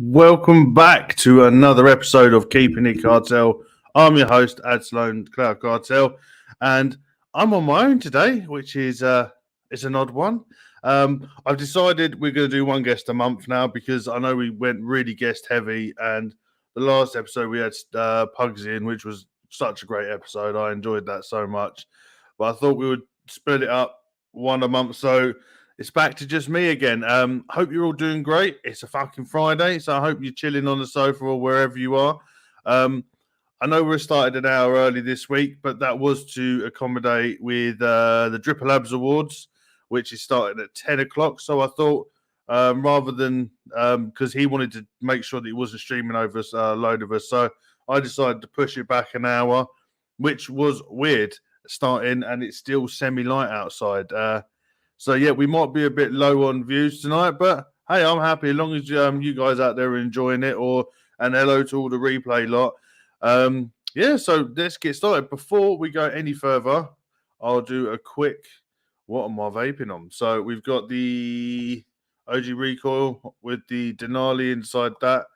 Welcome back to another episode of Keeping It Cartel. I'm your host, Ad Sloan, Cloud Cartel, and I'm on my own today, which is it's an odd one. I've decided we're going to do one guest a month now because I know we went really guest heavy, and the last episode we had Pugs in, which was such a great episode. I enjoyed that so much, but I thought we would split it up one a month. So it's back to just me again. Hope you're all doing great. It's a fucking Friday, so I hope you're chilling on the sofa or wherever you are. I know we started an hour early this week, but that was to accommodate with the DripperLabs Awards, which is starting at 10 o'clock. So I thought rather than, because he wanted to make sure that he wasn't streaming over a load of us, so I decided to push it back an hour, which was weird starting, and it's still semi-light outside. So, yeah, we might be a bit low on views tonight, but, hey, I'm happy as long as you guys out there are enjoying it, and hello to all the replay lot. Yeah, so let's get started. Before we go any further, I'll do a quick, what am I vaping on? So we've got the OG Recoil with the Denali inside. That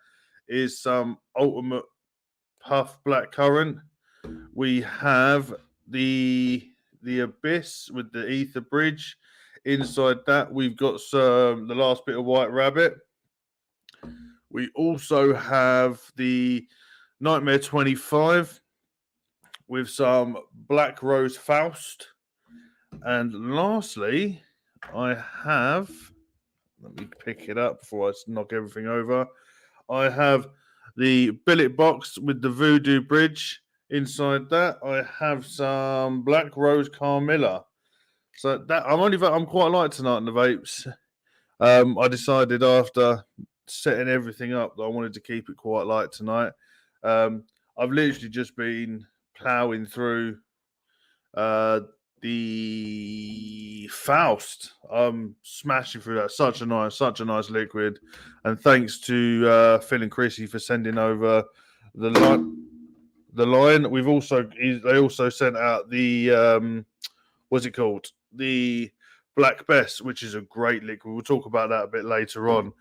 is some Ultimate Puff Black Currant. We have the Abyss with the Ether Bridge. Inside that, we've got the last bit of White Rabbit. We also have the Nightmare 25 with some Black Rose Faust. And lastly, I have, let me pick it up before I knock everything over. I have the billet box with the Voodoo Bridge. Inside that, I have some Black Rose Carmilla. So that I'm quite light tonight in the vapes. I decided after setting everything up that I wanted to keep it quite light tonight. I've literally just been ploughing through the Faust. I'm smashing through that. Such a nice liquid. And thanks to Phil and Chrissy for sending over the line. They also sent out the what's it called? The Black Bess, which is a great liquid. We'll talk about that a bit later on.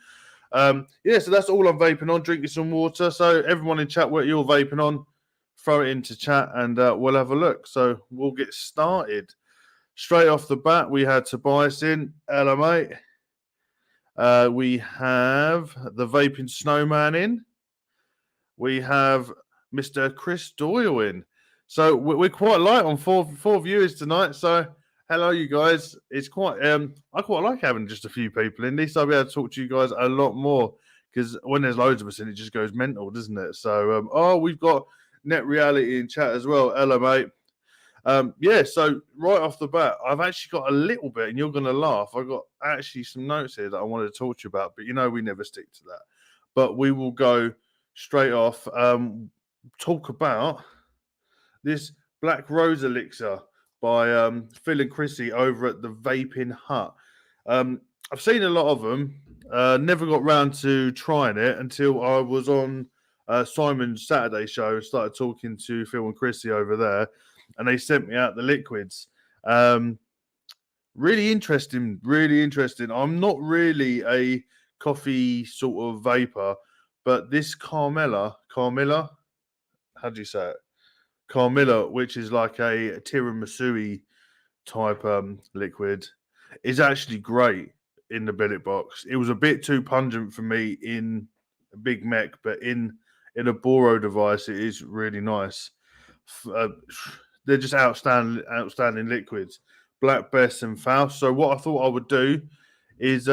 Yeah, so that's all I'm vaping on, drinking some water. So everyone in chat, what you're vaping on, throw it into chat and we'll have a look. So we'll get started. Straight off the bat, we had Tobias in. Hello, mate. We have the Vaping Snowman in. We have Mr. Chris Doyle in. So we're quite light on four viewers tonight. So hello, you guys. It's quite I quite like having just a few people in. At least I'll be able to talk to you guys a lot more because when there's loads of us in, it just goes mental, doesn't it? So we've got Net Reality in chat as well. Hello, mate. Yeah, so right off the bat, I've actually got a little bit, and you're going to laugh. I've got actually some notes here that I wanted to talk to you about, but we never stick to that. But we will go straight off, talk about this Black Rose Elixir by Phil and Chrissy over at the Vaping Hut. I've seen a lot of them. Never got round to trying it until I was on Simon's Saturday show. Started talking to Phil and Chrissy over there, and they sent me out the liquids. Really interesting. I'm not really a coffee sort of vapor, but this Carmilla, how do you say it? Carmilla, which is like a tiramisu type liquid, is actually great in the billet box. It was a bit too pungent for me in big mech, but in a Boro device, it is really nice. They're just outstanding liquids. Black Bess and Faust. So what I thought I would do is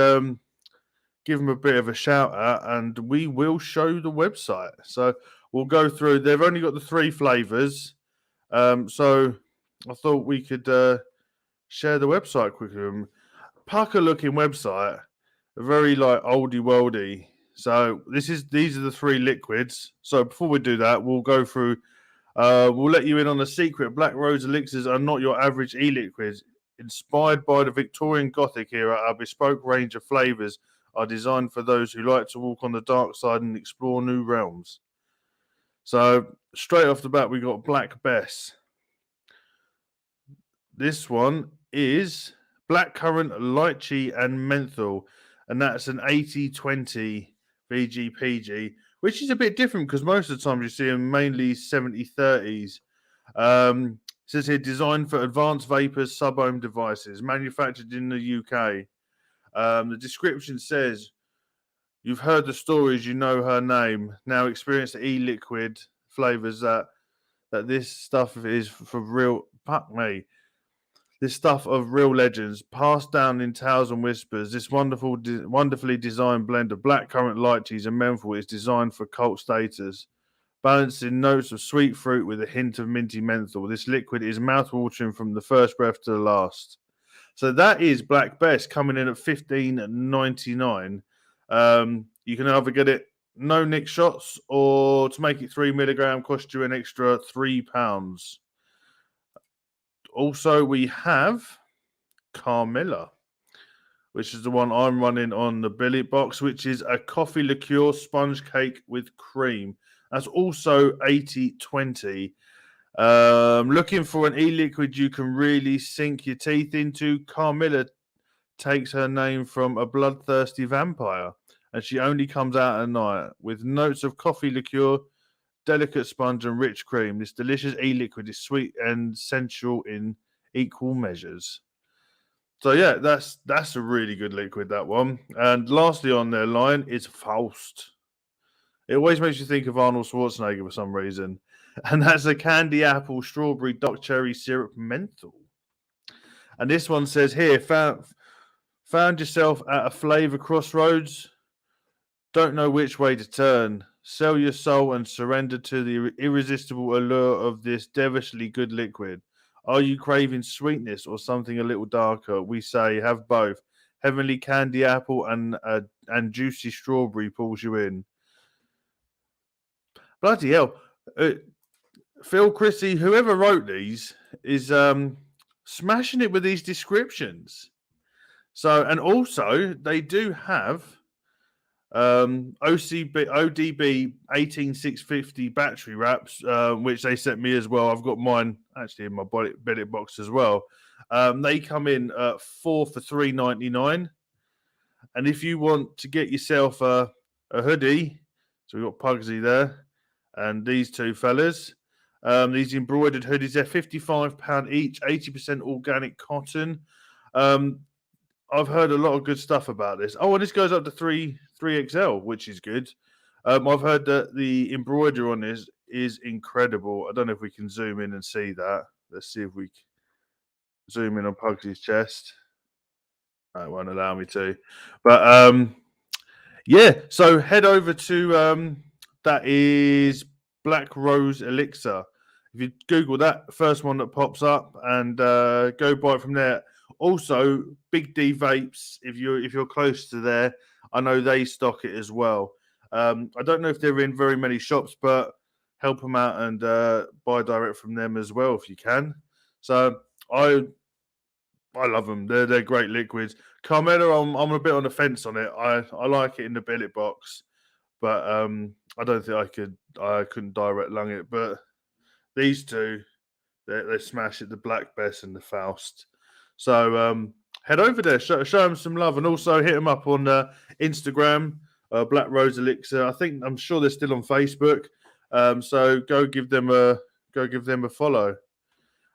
give them a bit of a shout out, and we will show the website. So we'll go through. They've only got the 3 flavors, so I thought we could share the website quickly. Pucker looking website, very like oldie worldy. So these are the 3 liquids. So before we do that, we'll go through. We'll let you in on a secret. Black Rose elixirs are not your average e-liquids. Inspired by the Victorian Gothic era, our bespoke range of flavors are designed for those who like to walk on the dark side and explore new realms. So straight off the bat, we got Black Bess. This one is blackcurrant, lychee, and menthol, and that's an 80-20 VGPG, which is a bit different because most of the time you see them mainly 70-30s. It says here, designed for advanced vapors, sub-ohm devices, manufactured in the UK. The description says, you've heard the stories, you know her name. Now experience the e-liquid flavors that this stuff is for real. Fuck me. This stuff of real legends, passed down in tales and whispers. This wonderfully designed blend of blackcurrant, lychees, and menthol is designed for cult status. Balancing notes of sweet fruit with a hint of minty menthol. This liquid is mouthwatering from the first breath to the last. So that is Black Bess coming in at $15.99. You can either get it no nick shots, or to make it 3 milligram cost you an extra £3. Also, we have Carmilla, which is the one I'm running on the billet box, which is a coffee liqueur sponge cake with cream. That's also 80-20. Looking for an e-liquid you can really sink your teeth into? Carmilla takes her name from a bloodthirsty vampire, and she only comes out at night. With notes of coffee liqueur, delicate sponge, and rich cream, this delicious e-liquid is sweet and sensual in equal measures. So yeah, that's a really good liquid, that one. And lastly on their line is Faust. It always makes you think of Arnold Schwarzenegger for some reason. And that's a candy apple, strawberry, dark cherry syrup, menthol. And this one says here, found yourself at a flavor crossroads? Don't know which way to turn. Sell your soul and surrender to the irresistible allure of this devilishly good liquid. Are you craving sweetness or something a little darker? We say have both. Heavenly candy apple and juicy strawberry pulls you in. Bloody hell. Phil Christie, whoever wrote these, is smashing it with these descriptions. So, and also they do have ODB 18650 battery wraps, which they sent me as well. I've got mine actually in my billet box as well. They come in 4 for $3.99. And if you want to get yourself a hoodie, so we've got Pugsy there and these two fellas. These embroidered hoodies, they're £55 each, 80% organic cotton. I've heard a lot of good stuff about this. Oh, and this goes up to 3XL, which is good. I've heard that the embroidery on this is incredible. I don't know if we can zoom in and see that. Let's see if we can zoom in on Pugsy's chest. No, it won't allow me to. But yeah, so head over to that is Black Rose Elixir. If you Google that, first one that pops up, and go buy it from there. Also, Big D Vapes, if you're close to there, I know they stock it as well. I don't know if they're in very many shops, but help them out and buy direct from them as well if you can. So I love them. They're great liquids. Carmella, I'm a bit on the fence on it. I like it in the billet box, but I don't think I couldn't direct lung it. But these two, they smash it. The Black Bess and the Faust. So head over there, show them some love, and also hit them up on Instagram, Black Rose Elixir. I'm sure they're still on Facebook. So go give them a follow.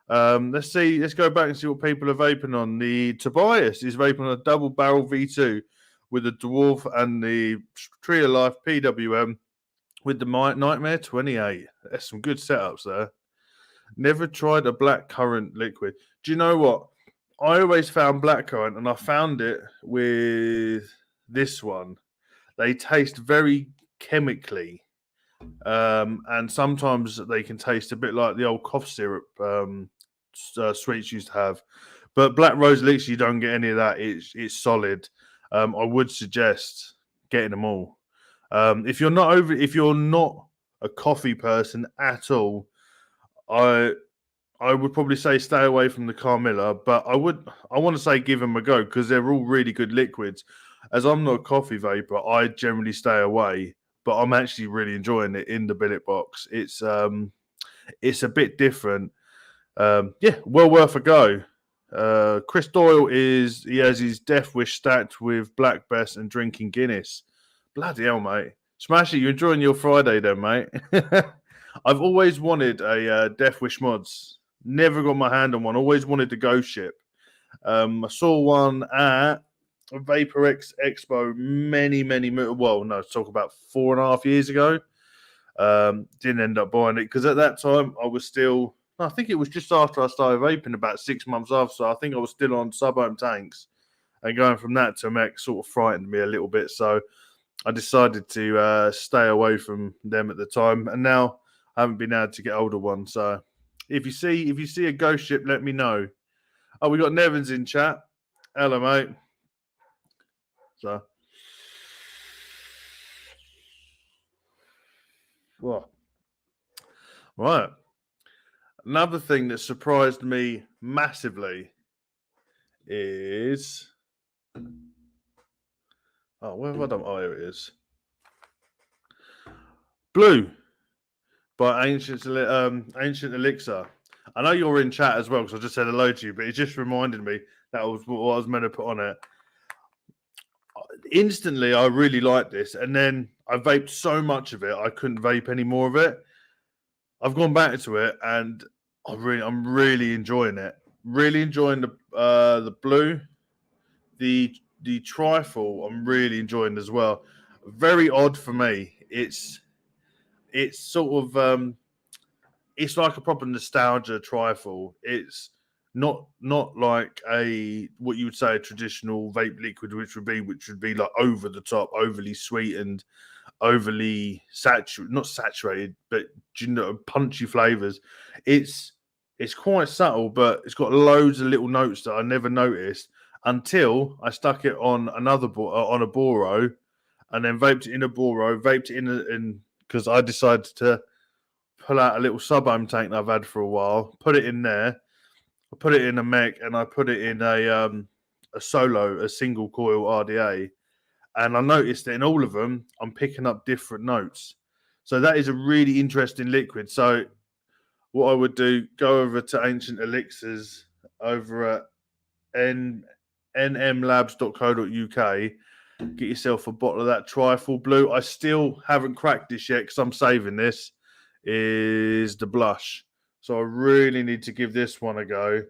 Let's go back and see what people are vaping on. The Tobias is vaping on a double barrel V2 with the Dwarf and the Tree of Life PWM with the Nightmare 28. There's some good setups there. Never tried a black currant liquid. Do you know what? I always found blackcurrant, and I found it with this one. They taste very chemically, and sometimes they can taste a bit like the old cough syrup sweets used to have. But Black Rose Elixir, you don't get any of that. It's solid. I would suggest getting them all. If you're not a coffee person at all, I would probably say stay away from the Carmilla, but I want to say give them a go because they're all really good liquids. As I'm not a coffee vapor, I generally stay away, but I'm actually really enjoying it in the billet box. It's a bit different. Yeah, well worth a go. Chris Doyle he has his Death Wish stacked with Black Bess and drinking Guinness. Bloody hell, mate. Smash it. You're enjoying your Friday then, mate. I've always wanted a Death Wish mods. Never got my hand on one. Always wanted to go ship. I saw one at Vapor X Expo talk about 4.5 years ago. Didn't end up buying it because at that time I think it was just after I started vaping, about 6 months after. So I think I was still on sub-ohm tanks, and going from that to mech sort of frightened me a little bit. So I decided to stay away from them at the time, and now I haven't been able to get hold of one. So if you see a ghost ship, let me know. Oh, we got Nevins in chat. Hello, mate. So, well, right. Another thing that surprised me massively is where have I done? Oh, here it is. Blue by Ancient Elixir. I know you're in chat as well because I just said hello to you, but it just reminded me that was what I was meant to put on it. Instantly, I really liked this, and then I vaped so much of it, I couldn't vape any more of it. I've gone back to it, and I'm really enjoying it. Really enjoying the blue, the trifle. I'm really enjoying as well. Very odd for me. It's sort of it's like a proper nostalgia trifle. It's not like what you would say a traditional vape liquid, which would be like over the top, overly sweetened, overly not saturated, but punchy flavors. It's quite subtle, but it's got loads of little notes that I never noticed until I stuck it on on a Boro, and then vaped it in a Boro, vaped it in because I decided to pull out a little sub-ohm tank that I've had for a while, put it in there. I put it in a mech, and I put it in a single coil RDA, and I noticed that in all of them, I'm picking up different notes. So that is a really interesting liquid. So what I would do, go over to Ancient Elixirs over at nmlabs.co.uk, get yourself a bottle of that Trifle Blue. I still haven't cracked this yet because I'm saving this, is the Blush. So I really need to give this one a go.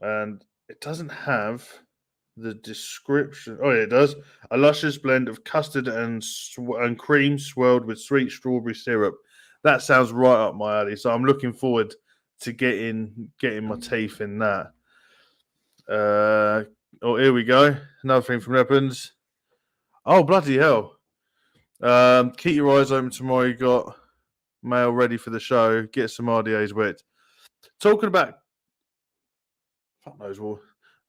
And it doesn't have the description. Oh, yeah, it does. A luscious blend of custard and cream swirled with sweet strawberry syrup. That sounds right up my alley. So I'm looking forward to getting my teeth in that. Here we go. Another thing from Weapons. Oh, bloody hell. Keep your eyes open tomorrow. You got mail ready for the show. Get some RDAs wet. Talking about fuck knows what.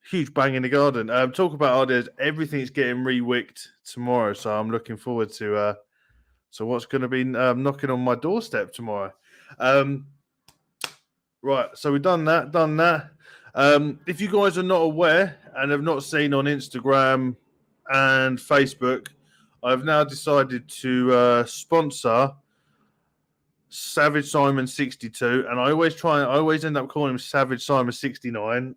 Huge bang in the garden. Talk about RDAs. Everything's getting re-wicked tomorrow, so I'm looking forward to what's going to be knocking on my doorstep tomorrow. Right, so we've done that. If you guys are not aware and have not seen on Instagram and Facebook, I've now decided to sponsor Savage Simon 62, and I always end up calling him Savage Simon 69,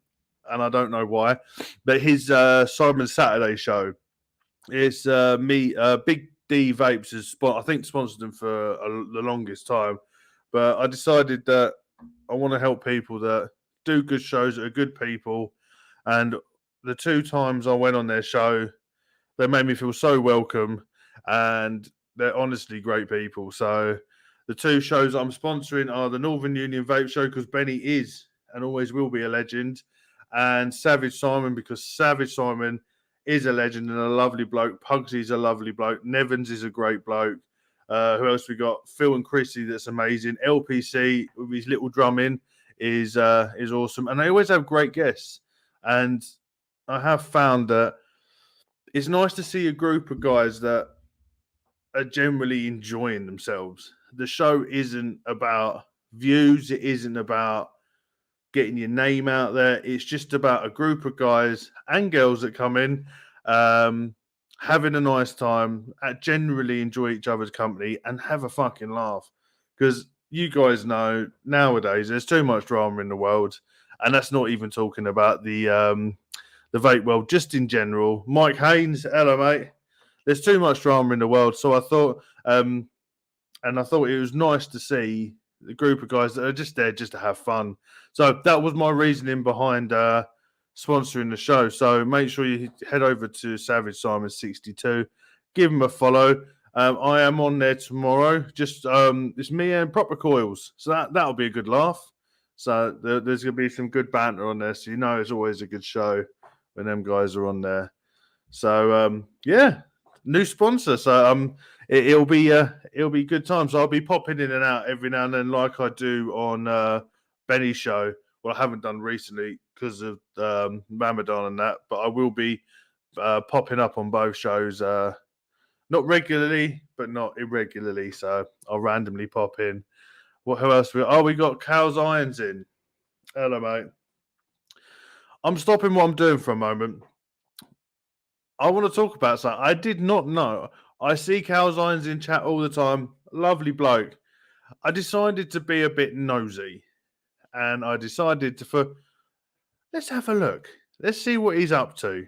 and I don't know why. But his Simon Saturday show is Big D Vapes has sponsored them for the longest time, but I decided that I want to help people that do good shows that are good people, and the 2 times I went on their show, They made me feel so welcome, and they're honestly great people. So the two shows I'm sponsoring are the Northern Union Vape Show, because Benny is and always will be a legend, and Savage Simon, because Savage Simon is a legend and a lovely bloke. Pugsy's a lovely bloke. Nevins is a great bloke. Who else we got? Phil and Chrissy, that's amazing. LPC with his little drumming is awesome, and they always have great guests. And I have found that it's nice to see a group of guys that are generally enjoying themselves. The show isn't about views, it isn't about getting your name out there. It's just about a group of guys and girls that come in, having a nice time, generally enjoy each other's company, and have a fucking laugh. Because you guys know nowadays there's too much drama in the world, and that's not even talking about the vape world, just in general. Mike Haynes, hello, mate. There's too much drama in the world, so I thought, and I thought it was nice to see the group of guys that are just there just to have fun. So that was my reasoning behind sponsoring the show. So make sure you head over to Savage Simon 62, give him a follow. I am on there tomorrow. Just it's me and proper Coils, so that'll be a good laugh. So there's gonna be some good banter on there. So you know it's always a good show when them guys are on there. So yeah, new sponsor. So it'll be good times. So I'll be popping in and out every now and then, like I do on Benny's show. Well, I haven't done recently because of Ramadan and that, but I will be popping up on both shows. Not regularly, but not irregularly. So I'll randomly pop in. Who else? We got Cows Irons in. Hello, mate. I'm stopping what I'm doing for a moment. I want to talk about something. I did not know. I see Cows Irons in chat all the time. Lovely bloke. I decided to be a bit nosy, and I decided let's have a look. Let's see what he's up to.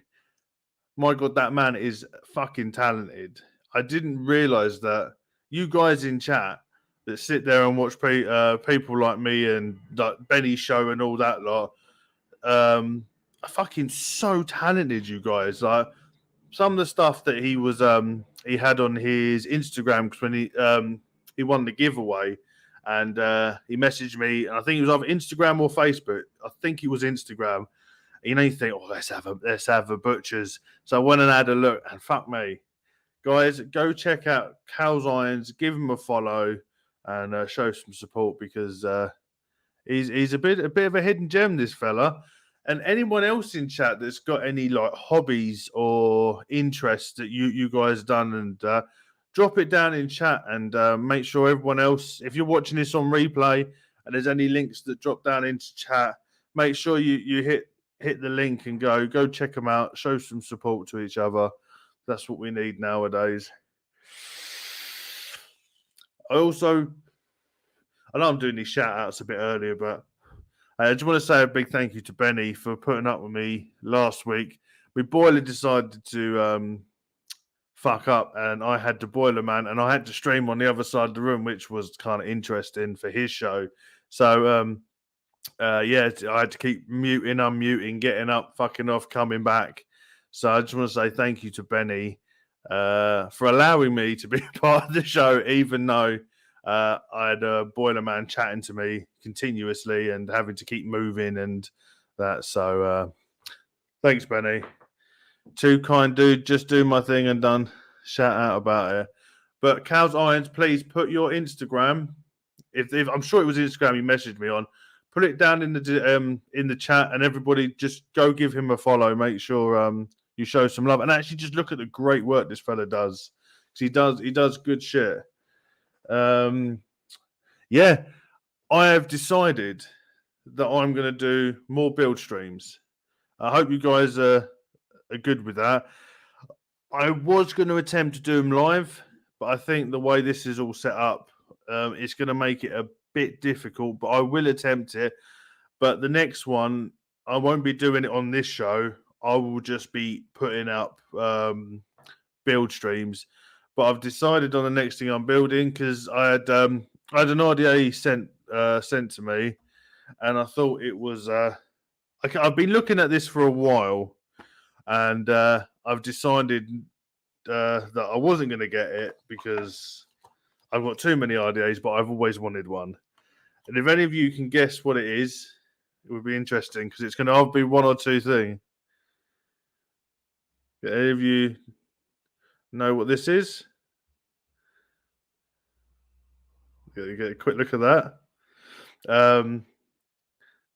My God, that man is fucking talented. I didn't realize that you guys in chat that sit there and watch people like me and like Benny's show and all that lot, are fucking so talented. You guys, like some of the stuff that he had on his Instagram, because when he won the giveaway, and he messaged me, and I think it was either Instagram or Facebook. I think it was Instagram. You know, you think, oh, let's have a butchers. So I went and had a look, and fuck me, guys, go check out Cows Irons, give him a follow, and show some support, because he's a bit of a hidden gem, this fella. And anyone else in chat that's got any like hobbies or interests that you guys done, and drop it down in chat, and make sure everyone else, if you're watching this on replay and there's any links that drop down into chat, make sure you hit the link and go check them out, show some support to each other. That's what we need nowadays. I know I'm doing these shout outs a bit earlier, but I just want to say a big thank you to Benny for putting up with me last week. My boiler decided to fuck up, and I had to boiler man, and I had to stream on the other side of the room, which was kind of interesting for his show. So yeah, I had to keep muting, unmuting, getting up, fucking off, coming back. So I just want to say thank you to Benny for allowing me to be part of the show, even though I had a boiler man chatting to me continuously and having to keep moving and that. So thanks, Benny. Too kind, dude. Just do my thing and done. Shout out about it. But Cows Irons, please put your Instagram. If I'm sure it was Instagram you messaged me on, put it down in the chat, and everybody just go give him a follow. Make sure you show some love, and actually just look at the great work this fella does, because he does good shit. Yeah, I have decided that I'm going to do more build streams. I hope you guys are good with that. I was going to attempt to do them live, but I think the way this is all set up, it's going to make it a bit difficult, but I will attempt it. But the next one, I won't be doing it on this show. I will just be putting up build streams. But I've decided on the next thing I'm building, because I had an idea he sent to me, and I thought it was. I've been looking at this for a while, and I've decided that I wasn't going to get it because I've got too many RDAs, but I've always wanted one. And if any of you can guess what it is, it would be interesting because it's going to be one or two things. Do any of you know what this is? Get a quick look at that.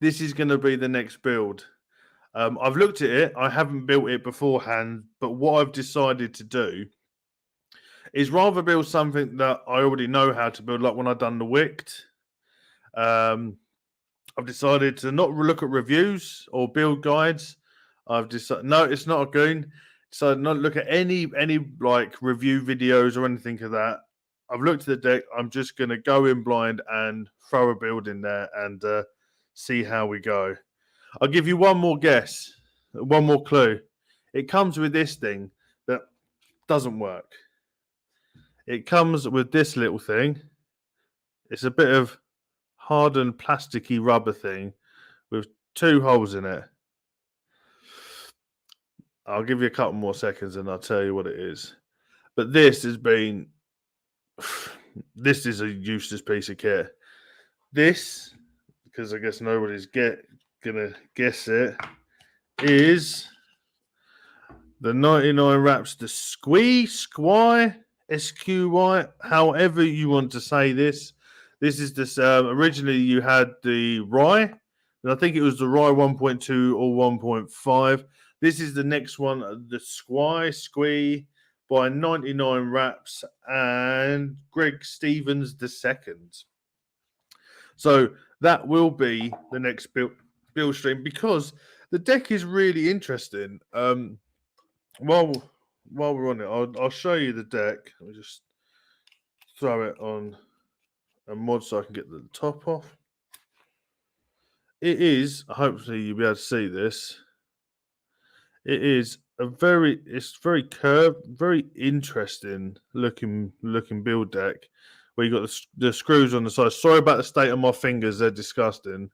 This is going to be the next build. I've looked at it. I haven't built it beforehand, but what I've decided to do is rather build something that I already know how to build, like when I've done the Wicked. I've decided to not look at reviews or build guides. I've decided no, it's not a goon. So not look at any like review videos or anything of that. I've looked at the deck. I'm just going to go in blind and throw a build in there and see how we go. I'll give you one more guess, one more clue. It comes with this thing that doesn't work. It comes with this little thing. It's a bit of hardened plasticky rubber thing with two holes in it. I'll give you a couple more seconds and I'll tell you what it is. But this has been... This is a useless piece of kit. This, because I guess nobody's gonna guess it, is the 99 wraps, the Squi, Squi, however you want to say this. This is this. Originally, you had the Rye, and I think it was the Rye 1.2 or 1.5. This is the next one, the Squi by 99 wraps and Greg Stevens II. So that will be the next build stream because the deck is really interesting. While we're on it, I'll show you the deck. Let me just throw it on a mod so I can get the top off. It is, hopefully you'll be able to see this. It is it's very curved, very interesting looking build deck where you got the screws on the side. Sorry about the state of my fingers; they're disgusting.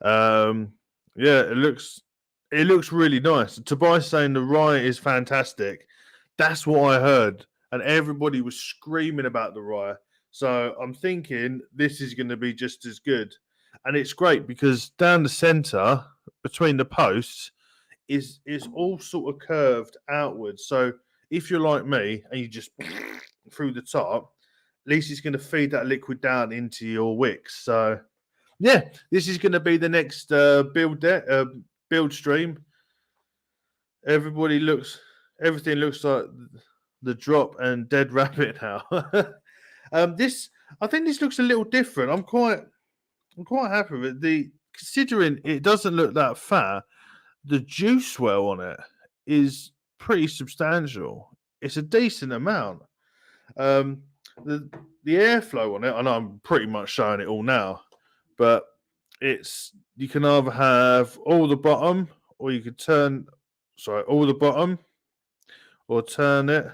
Yeah, it looks really nice. Tobias saying the Rye is fantastic. That's what I heard, and everybody was screaming about the Rye. So I'm thinking this is going to be just as good, and it's great because down the center between the posts is all sort of curved outwards. So if you're like me and you just through the top, at least it's going to feed that liquid down into your wicks. So yeah, this is going to be the next build stream. Everything looks like the drop and dead rabbit now. I think this looks a little different. I'm quite happy with it. Considering it doesn't look that fat, the juice well on it is pretty substantial. It's a decent amount. The airflow on it, I know I'm pretty much showing it all now, but you can either have all the bottom or you could all the bottom or turn it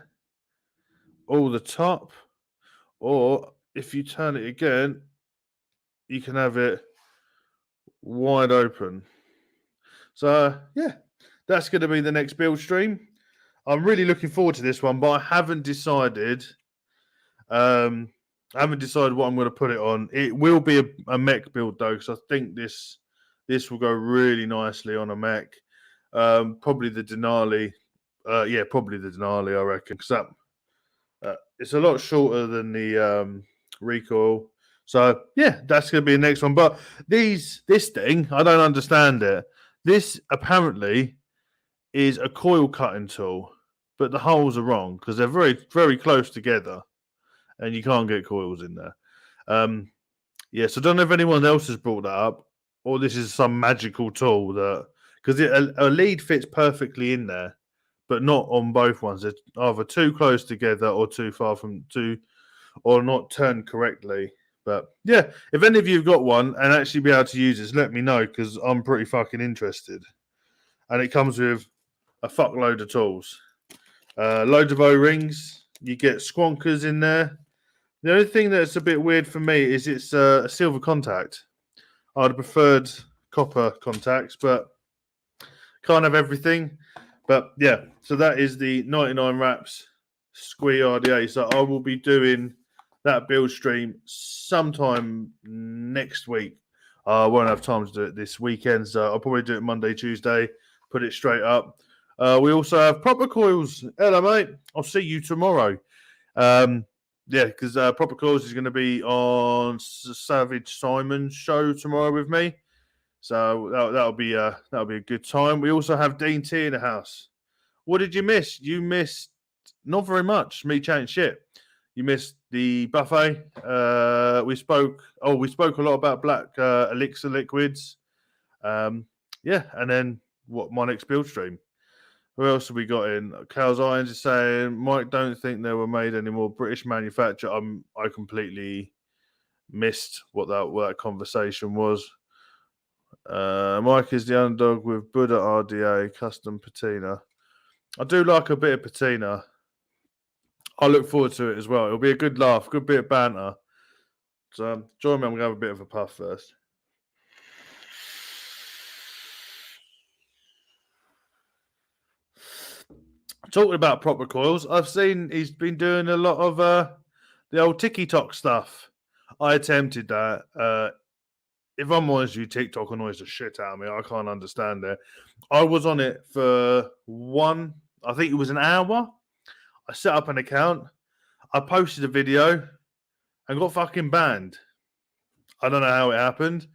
all the top, or if you turn it again, you can have it wide open. So yeah, that's going to be the next build stream. I'm really looking forward to this one, but I haven't decided. I haven't decided what I'm going to put it on. It will be a mech build though, because I think this will go really nicely on a mech. Probably the Denali. Probably the Denali, I reckon, because it's a lot shorter than the recoil. So yeah, that's going to be the next one. But this thing, I don't understand it. This apparently is a coil cutting tool, but the holes are wrong because they're very, very close together, and you can't get coils in there. So I don't know if anyone else has brought that up, or this is some magical tool that because a lead fits perfectly in there, but not on both ones. It's either too close together or too far from or not turned correctly. But yeah, if any of you have got one and actually be able to use this, let me know because I'm pretty fucking interested. And it comes with a fuckload of tools, loads of O-rings. You get squonkers in there. The only thing that's a bit weird for me is it's a silver contact. I'd have preferred copper contacts, but can't have everything. But yeah, so that is the 99 wraps Squi RDA. So I will be doing that build stream sometime next week. I won't have time to do it this weekend, so I'll probably do it Monday, Tuesday, put it straight up. We also have Proper Coils. Hello, mate. I'll see you tomorrow. Because Proper Coils is going to be on Savage Simon's show tomorrow with me. So that'll be a good time. We also have Dean T in the house. What did you miss? You missed not very much. Me chatting shit. You missed the buffet. We spoke a lot about black Elixir liquids. And then what my next build stream. Who else have we got in? Carl's Irons is saying, Mike, don't think they were made anymore. British manufacturer. I completely missed what that conversation was. Mike is the underdog with Buddha RDA custom patina. I do like a bit of patina. I look forward to it as well. It'll be a good laugh, good bit of banter. So join me. I'm going to have a bit of a puff first. Talking about Proper Coils, I've seen he's been doing a lot of the old TikTok stuff. I attempted that. If I'm honest with you, TikTok annoys the shit out of me. I can't understand it. I was on it for I think it was an hour. I set up an account. I posted a video and got fucking banned. I don't know how it happened.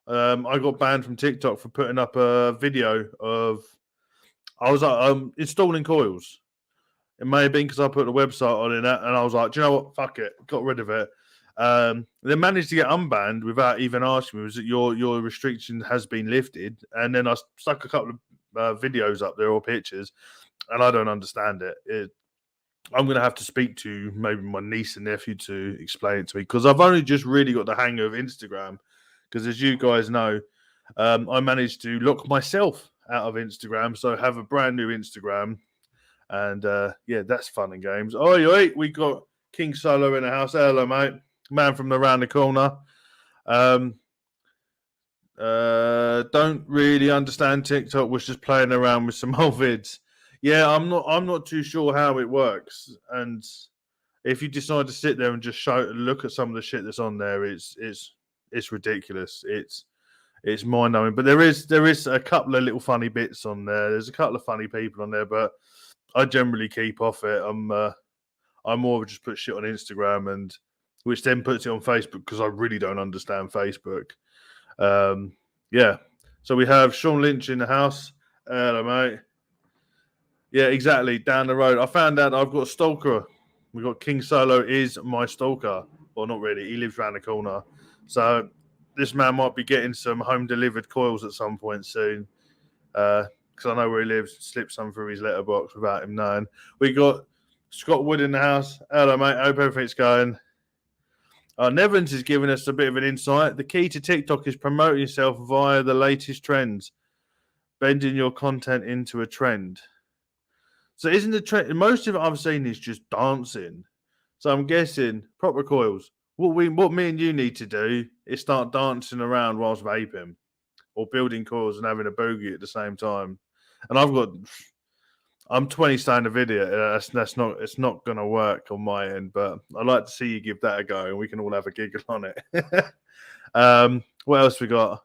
I got banned from TikTok for putting up a video of I was installing coils. It may have been because I put the website on it, and I was like, do you know what? Fuck it. Got rid of it. They managed to get unbanned without even asking me. Was that your restriction has been lifted? And then I stuck a couple of videos up there or pictures, and I don't understand it. I'm going to have to speak to maybe my niece and nephew to explain it to me because I've only just really got the hang of Instagram. Because as you guys know, I managed to lock myself out of Instagram, so I have a brand new Instagram. And that's fun and games. Oi, we got King Solo in the house. Hello, mate. Man from around the corner. Don't really understand TikTok. Was just playing around with some old vids. Yeah, I'm not too sure how it works. And if you decide to sit there and just look at some of the shit that's on there, it's ridiculous. It's mind-numbing. But there is a couple of little funny bits on there. There's a couple of funny people on there, but I generally keep off it. I'm more of just put shit on Instagram, and which then puts it on Facebook because I really don't understand Facebook. So we have Sean Lynch in the house. Hello, mate. Yeah, exactly. Down the road. I found out I've got a stalker. We got King Solo is my stalker. Well, not really. He lives around the corner. So this man might be getting some home delivered coils at some point soon. Because I know where he lives. Slipped some through his letterbox without him knowing. We got Scott Wood in the house. Hello, mate. Hope everything's going. Nevins is giving us a bit of an insight. The key to TikTok is promoting yourself via the latest trends, bending your content into a trend. So isn't the trend? Most of it I've seen is just dancing. So I'm guessing Proper Coils. What me and you need to do is start dancing around whilst vaping, or building coils and having a boogie at the same time. And I'm 20 stone a video. It's not going to work on my end, but I'd like to see you give that a go, and we can all have a giggle on it. What else we got?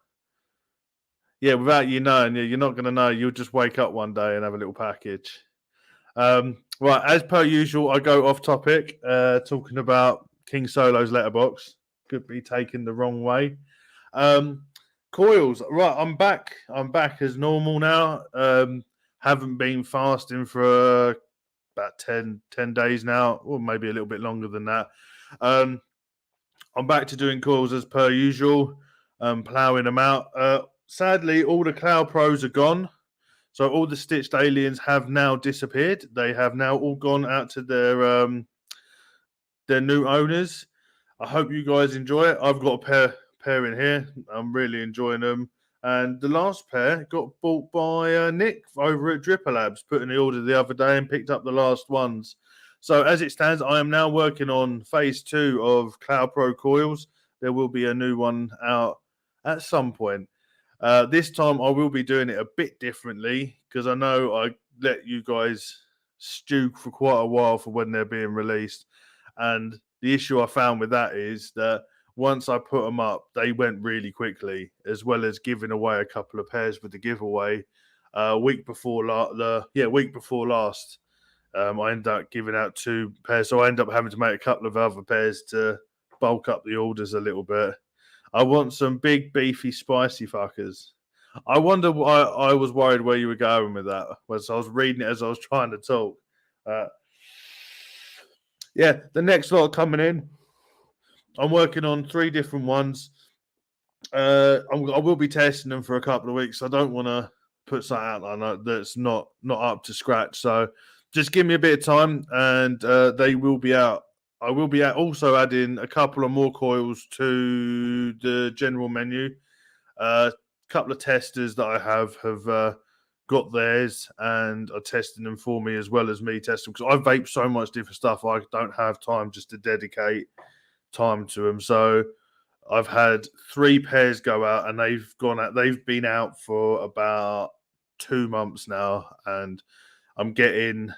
Yeah, without you knowing, you're not going to know. You'll just wake up one day and have a little package. Right, as per usual, I go off topic, talking about King Solo's letterbox. Could be taken the wrong way. Coils. Right, I'm back. I'm back as normal now. Haven't been fasting for about 10 days now, or maybe a little bit longer than that. I'm back to doing coils as per usual, ploughing them out. Sadly, all the Cloud Pros are gone. So all the stitched aliens have now disappeared. They have now all gone out to their new owners. I hope you guys enjoy it. I've got a pair in here. I'm really enjoying them. And the last pair got bought by Nick over at DripperLabs, put in the order the other day and picked up the last ones. So as it stands, I am now working on phase 2 of Cloud Pro coils. There will be a new one out at some point. This time I will be doing it a bit differently because I know I let you guys stew for quite a while for when they're being released. And the issue I found with that is that once I put them up, they went really quickly, as well as giving away a couple of pairs with the giveaway. Week before last, I ended up giving out 2 pairs, so I ended up having to make a couple of other pairs to bulk up the orders a little bit. I want some big, beefy, spicy fuckers. I wonder why I was worried where you were going with that. Was I was reading it as I was trying to talk. Yeah, the next lot coming in. I'm working on 3 different ones. I will be testing them for a couple of weeks. I don't want to put something out that's not up to scratch. So just give me a bit of time, and they will be out. I will be also adding a couple of more coils to the general menu. A couple of testers that I have got theirs and are testing them for me, as well as me testing, because I vape so much different stuff. I don't have time just to dedicate time to them. So I've had 3 pairs go out, and they've been out for about 2 months now, and I'm getting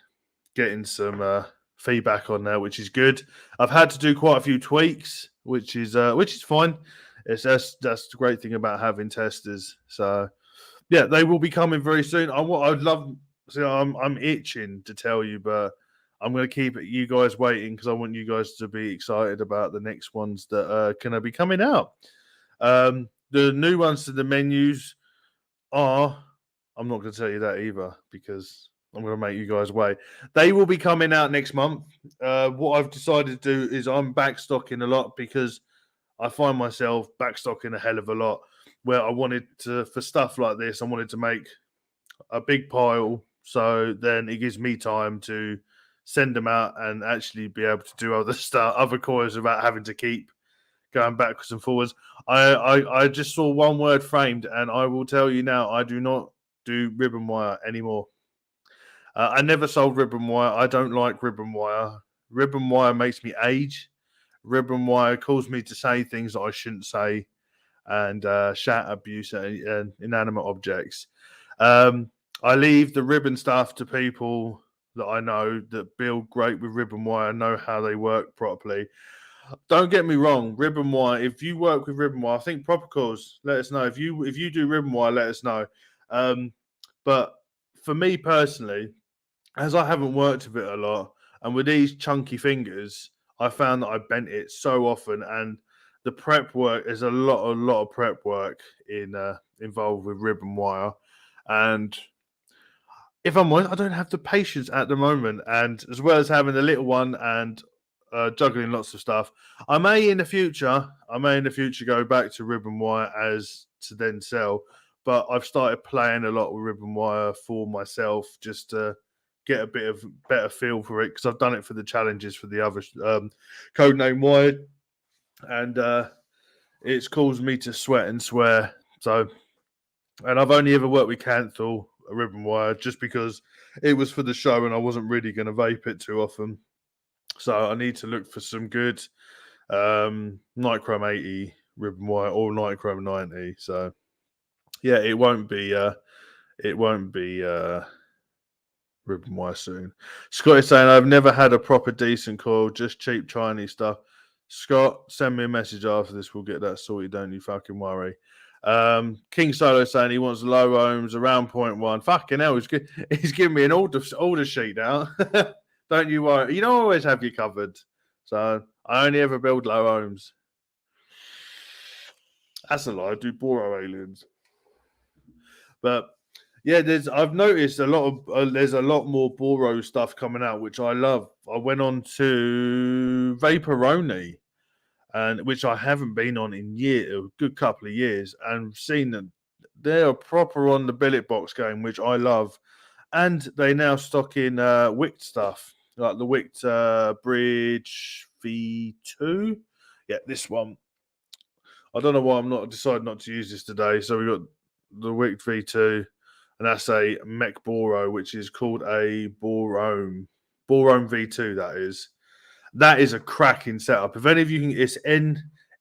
some feedback on there, which is good. I've had to do quite a few tweaks, which is fine. That's the great thing about having testers. So yeah, they will be coming very soon. I'd love. See, I'm itching to tell you, but I'm going to keep you guys waiting because I want you guys to be excited about the next ones that are going to be coming out. The new ones to the menus are. I'm not going to tell you that either because I'm going to make you guys wait. They will be coming out next month. What I've decided to do is I'm backstocking a lot because I find myself backstocking a hell of a lot. Where I wanted to, for stuff like this, I wanted to make a big pile, so then it gives me time to send them out and actually be able to do other coils without having to keep going backwards and forwards. I just saw one word framed, and I will tell you now, I do not do ribbon wire anymore. I never sold ribbon wire. I don't like ribbon wire. Ribbon wire makes me age. Ribbon wire calls me to say things that I shouldn't say, and shout abuse and inanimate objects. I leave the ribbon stuff to people that I know that build great with ribbon wire, know how they work properly. Don't get me wrong, ribbon wire. If you work with ribbon wire, I think Proper Coils, let us know. If you do ribbon wire, let us know. But for me personally, as I haven't worked with it a lot, and with these chunky fingers, I found that I bent it so often, and the prep work is a lot of prep work involved with ribbon wire. And if I'm honest, I don't have the patience at the moment. And as well as having a little one and juggling lots of stuff, I may in the future go back to ribbon wire as to then sell. But I've started playing a lot with ribbon wire for myself just to get a bit of better feel for it, because I've done it for the challenges for the other codename Wired, and it's caused me to sweat and swear. So, and I've only ever worked with Canthal ribbon wire just because it was for the show and I wasn't really going to vape it too often. So I need to look for some good Nichrome 80 ribbon wire or Nichrome 90. So yeah, it won't be ribbon wire soon. Scott is saying, I've never had a proper decent coil, just cheap Chinese stuff. Scott, send me a message after this. We'll get that sorted. Don't you fucking worry. King Solo saying he wants low ohms around 0.1. Fucking hell, he's giving me an order sheet now. Don't you worry. You know, I always have you covered. So I only ever build low ohms. That's a lie. I do Boro aliens. But yeah, I've noticed there's a lot more Boro stuff coming out, which I love. I went on to Vaporoni, and which I haven't been on in a good couple of years, and seen that they are proper on the billet box game, which I love. And they now stock in Wicked stuff, like the Wicked Bridge V2. Yeah, this one. I don't know why I'm decided not to use this today. So we got the Wicked V2. And that's a Mech Boro, which is called a Borome V2. That is a cracking setup. If any of you can,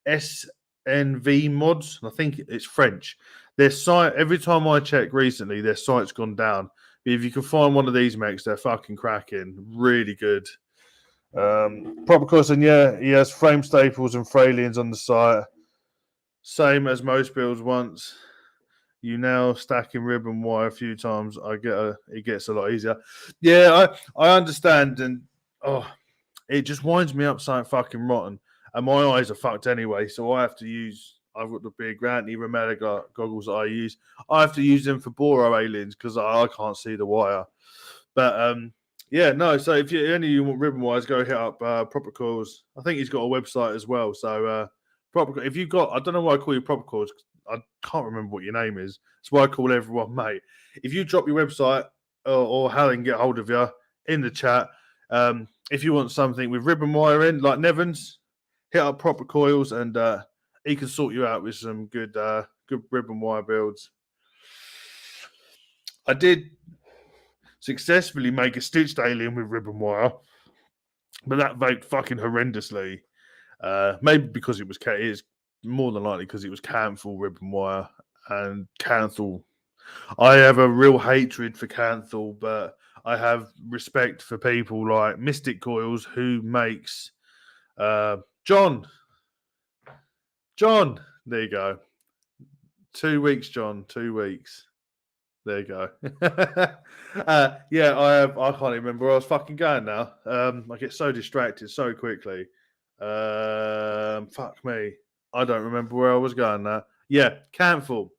it's SNV mods. I think it's French. Their site, every time I check recently, their site's gone down But if you can find one of these mechs, they're fucking cracking. Really good. Proper course, and yeah, he has frame staples and Fralians on the site. Same as most builds. Once you now stacking ribbon wire a few times, it gets a lot easier. Yeah, I understand, and it just winds me up something fucking rotten. And my eyes are fucked anyway, so I've got the big anti-Remedic goggles that I use. I have to use them for Boro aliens because I can't see the wire. But yeah, no. So if you want ribbon wires, go hit up Proper Coils. I think he's got a website as well. So if you've got, I don't know why I call you Proper Coils. I can't remember what your name is. That's why I call everyone mate. If you drop your website or how they can get hold of you in the chat, if you want something with ribbon wiring like Nevins, hit up Proper Coils and he can sort you out with some good ribbon wire builds. I did successfully make a stitched alien with ribbon wire, but that vaped fucking horrendously. Maybe because it is more than likely because it was Canthal ribbon wire, and Canthal. I have a real hatred for Canthal, but I have respect for people like Mystic Coils who makes John. There you go. 2 weeks, John. 2 weeks. There you go. Yeah, I can't even remember where I was fucking going now. I get so distracted so quickly. Fuck me. I don't remember where I was going now. Yeah, Canthal.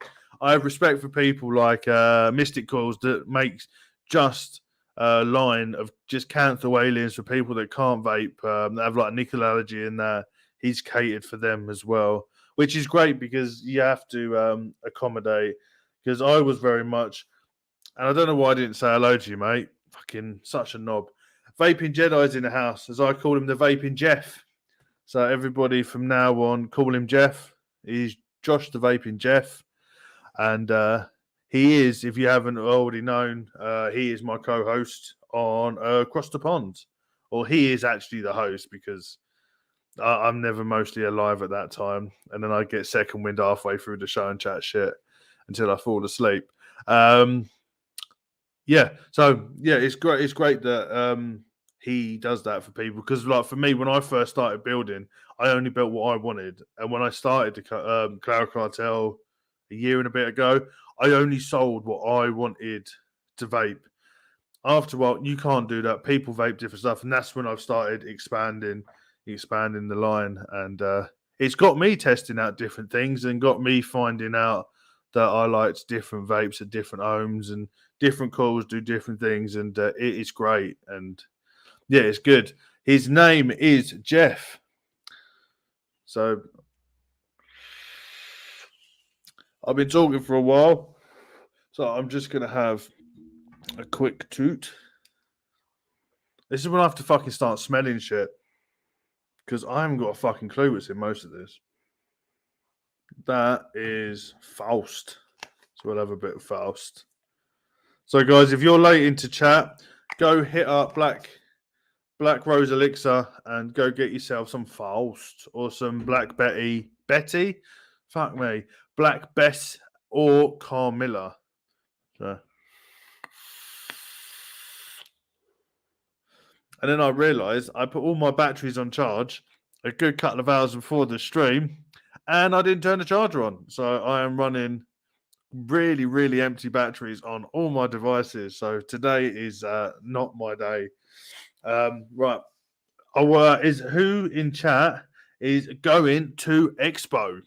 I have respect for people like Mystic Coils that makes just a line of just Canthal aliens for people that can't vape, that have like nickel allergy and that. He's catered for them as well, which is great because you have to accommodate. Because I was very much, and I don't know why I didn't say hello to you, mate. Fucking such a knob. Vaping Jedi's in the house, as I call him, the Vaping Jeff. So everybody from now on, call him Jeff. He's Josh the Vaping Jeff. And he is, if you haven't already known, he is my co-host on Across the Pond. Or he is actually the host because I'm never mostly alive at that time. And then I get second wind halfway through the show and chat shit until I fall asleep. Yeah, so yeah, it's great. It's great that he does that for people because, like, for me, when I first started building, I only built what I wanted, and when I started the Cloud Cartel a year and a bit ago, I only sold what I wanted to vape. After a while, you can't do that. People vape different stuff, and that's when I've started expanding the line, and it's got me testing out different things and got me finding out that I liked different vapes at different ohms and different coils do different things, and it is great. And yeah, it's good. His name is Jeff. So I've been talking for a while, so I'm just going to have a quick toot. This is when I have to fucking start smelling shit because I haven't got a fucking clue what's in most of this. That is Faust. So we'll have a bit of Faust. So guys, if you're late into chat, go hit up Black Rose Elixir and go get yourself some Faust or some Black Betty. Fuck me. Black Bess or Carmilla. So. And then I realised I put all my batteries on charge a good couple of hours before the stream and I didn't turn the charger on. So I am running really, really empty batteries on all my devices. So today is not my day. Right. Is who in chat is going to Expo?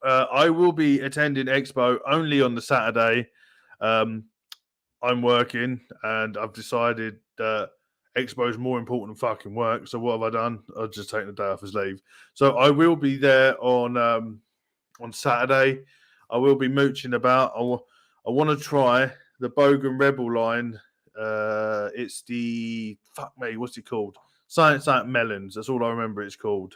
I will be attending Expo only on the Saturday. I'm working and I've decided that Expo is more important than fucking work. So what have I done? I've just taken the day off as leave. So I will be there on Saturday. I will be mooching about. I want to try the Bogan Rebel line. It's the what's it called? Science Out Melons. That's all I remember it's called.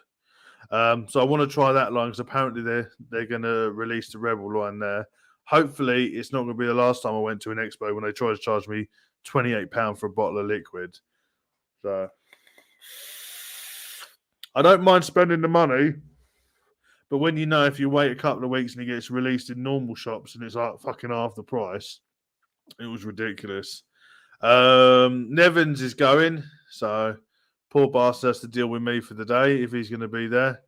So I want to try that line because apparently they're going to release the Rebel line there. Hopefully, it's not going to be the last time I went to an expo when they tried to charge me £28 for a bottle of liquid. So I don't mind spending the money, but when you know if you wait a couple of weeks and it gets released in normal shops and it's like fucking half the price, It was ridiculous. Nevins is going, so poor bastard has to deal with me for the day if he's going to be there.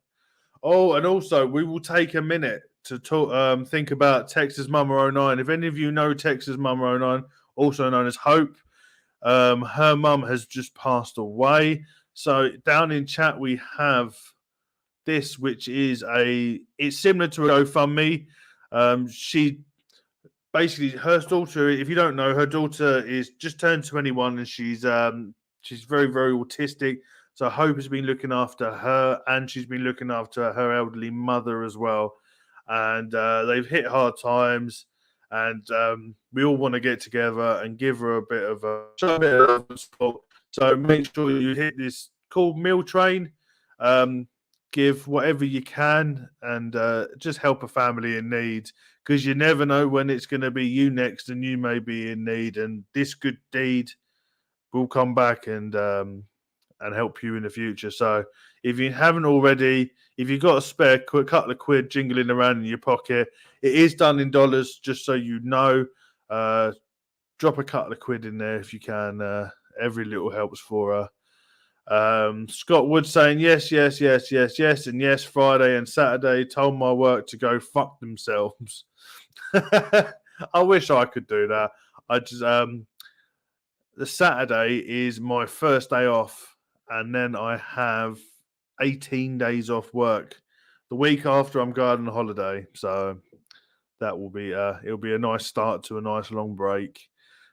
Oh, and also we will take a minute to talk, think about Texas Mama 09. If any of you know Texas Mama 09, also known as Hope, her mum has just passed away. So down in chat we have this, which is it's similar to a GoFundMe. She basically, her daughter, if you don't know, her daughter is just turned 21 and she's very, very autistic. So Hope has been looking after her and she's been looking after her elderly mother as well. And they've hit hard times. And we all want to get together and give her a bit of love and support. So make sure you hit this cool meal train. Give whatever you can and just help a family in need, because you never know when it's going to be you next and you may be in need, and this good deed will come back and help you in the future. So if you haven't already, if you've got a spare couple of quid jingling around in your pocket, it is done in dollars, just so you know. Drop a couple of quid in there if you can. Every little helps for her. Scott Wood saying yes, and yes, Friday and Saturday told my work to go fuck themselves. I wish I could do that. I just the Saturday is my first day off, and then I have 18 days off work. The week after I'm going on holiday, so that will be it'll be a nice start to a nice long break.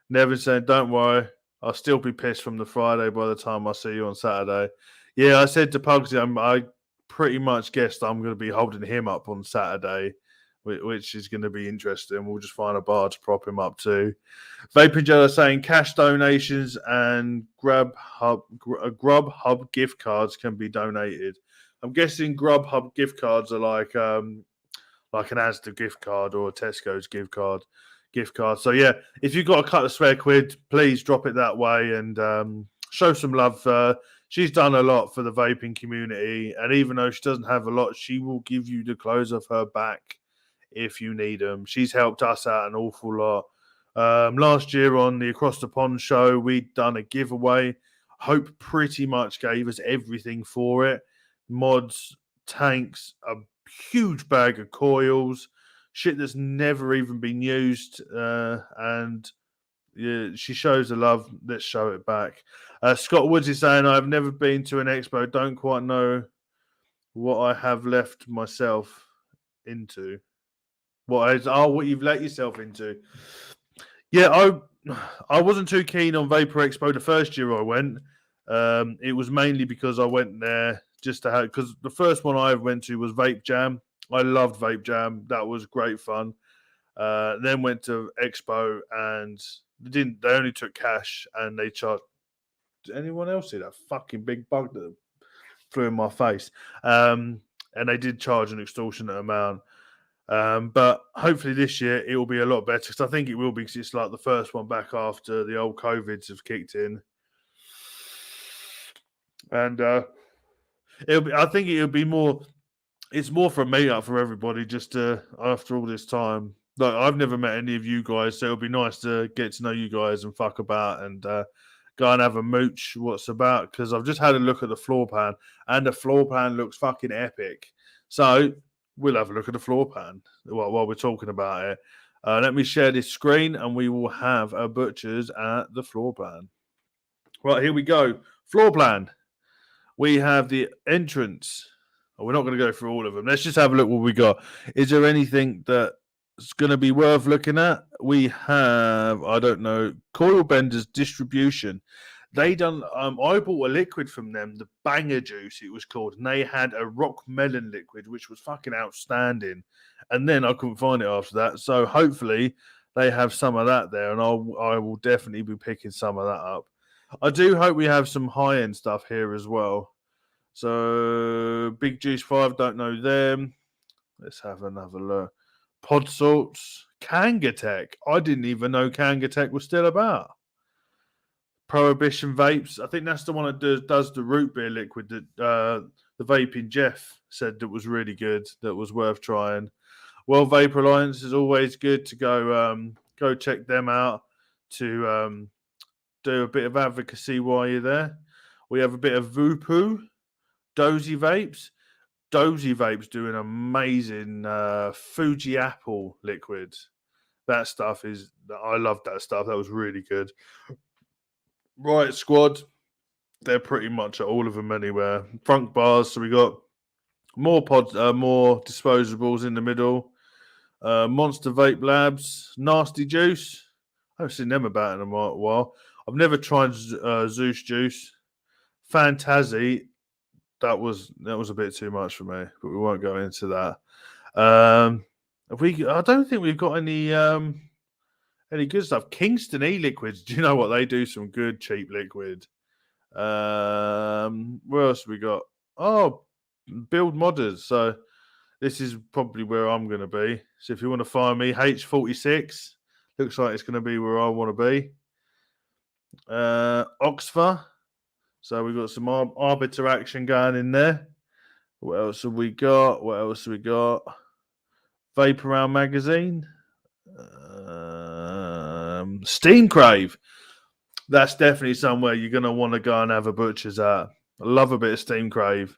Nevin said, "Don't worry, I'll still be pissed from the Friday by the time I see you on Saturday." Yeah, I said to Pugsy, I pretty much guessed I'm going to be holding him up on Saturday, which is going to be interesting. We'll just find a bar to prop him up to. Vaping Jello saying cash donations and Grubhub gift cards can be donated. I'm guessing Grubhub gift cards are like an Asda gift card or a Tesco's gift card. So yeah, if you've got a couple of spare quid, please drop it that way and show some love. She's done a lot for the vaping community, and even though she doesn't have a lot, she will give you the clothes off her back if you need them. She's helped us out an awful lot. Last year on the Across the Pond show, we'd done a giveaway. Hope pretty much gave us everything for it. Mods, tanks, a huge bag of coils, shit that's never even been used, and yeah, she shows the love. Let's show it back. Scott Woods is saying, I've never been to an expo, don't quite know what I have left myself into. What you've let yourself into. Yeah, I wasn't too keen on Vapor Expo the first year I went. It was mainly because I went there just to have, because the first one I went to was Vape Jam. I loved Vape Jam. That was great fun. Then went to Expo and they only took cash and they charged. Did anyone else see that fucking big bug that flew in my face? And they did charge an extortionate amount. But hopefully this year it will be a lot better, because I think it will be, because it's like the first one back after the old COVIDs have kicked in. And I think it'll be more. It's more for a meetup for everybody, just after all this time. Like, I've never met any of you guys, so it'll be nice to get to know you guys and fuck about and go and have a mooch what's about, because I've just had a look at the floor plan and the floor plan looks fucking epic. So we'll have a look at the floor plan while we're talking about it. Let me share this screen and we will have a butchers at the floor plan. Right, here we go. Floor plan. We have the entrance. We're not going to go through all of them. Let's just have a look what we got. Is there anything that's going to be worth looking at? We have, I don't know, Coil Benders Distribution. They done, I bought a liquid from them, the Banger Juice it was called, and they had a rock melon liquid, which was fucking outstanding. And then I couldn't find it after that. So hopefully they have some of that there, and I will definitely be picking some of that up. I do hope we have some high-end stuff here as well. So, Big Juice 5, don't know them. Let's have another look. Pod Salts, Kangatech. I didn't even know Kangatech was still about. Prohibition Vapes. I think that's the one that does the root beer liquid that the Vaping Jeff said that was really good, that was worth trying. World Vapor Alliance is always good to go check them out. to do a bit of advocacy while you're there. We have a bit of Voopoo, Dozy Vapes. Dozy Vapes doing amazing Fuji Apple liquid. That stuff I love that stuff. That was really good. Right Squad, they're pretty much at all of them anywhere. Funk bars, so we got more more disposables in the middle. Monster Vape Labs, Nasty Juice. I haven't seen them about in a while. I've never tried Zeus Juice. Fantasy, that was a bit too much for me, but we won't go into that. I don't think we've got any good stuff. Kingston e-liquids. Do you know what they do? Some good cheap liquid. Where else have we got? Oh, Build Modders. So this is probably where I'm going to be. So if you want to find me, H46 looks like it's going to be where I want to be. Oxford. So we've got some arbiter action going in there. What else have we got? Vapor Round Magazine. Steam Crave. That's definitely somewhere you're going to want to go and have a butcher's at. I love a bit of Steam Crave.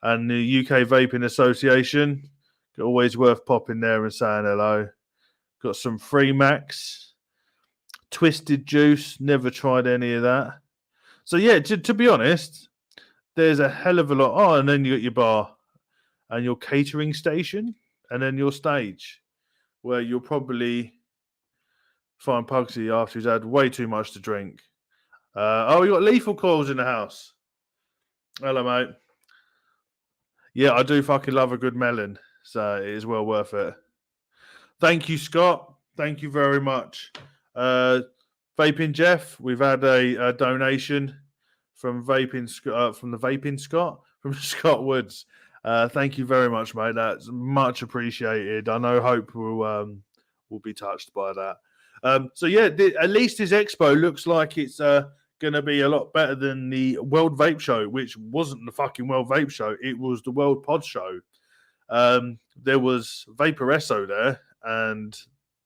And the UK Vaping Association. Always worth popping there and saying hello. Got some Free Max. Twisted Juice. Never tried any of that. So yeah, to be honest, there's a hell of a lot. Oh, and then you got your bar and your catering station and then your stage where you'll probably find Pugsy after he's had way too much to drink. We got Lethal Coils in the house. Hello, mate. Yeah, I do fucking love a good melon, so it is well worth it. Thank you, Scott. Thank you very much. Vaping Jeff, we've had a donation from the Vaping Scott, from Scott Woods. Thank you very much, mate. That's much appreciated. I know Hope will be touched by that. So yeah, at least his expo looks like it's going to be a lot better than the World Vape Show, which wasn't the fucking World Vape Show. It was the World Pod Show. There was Vaporesso there, and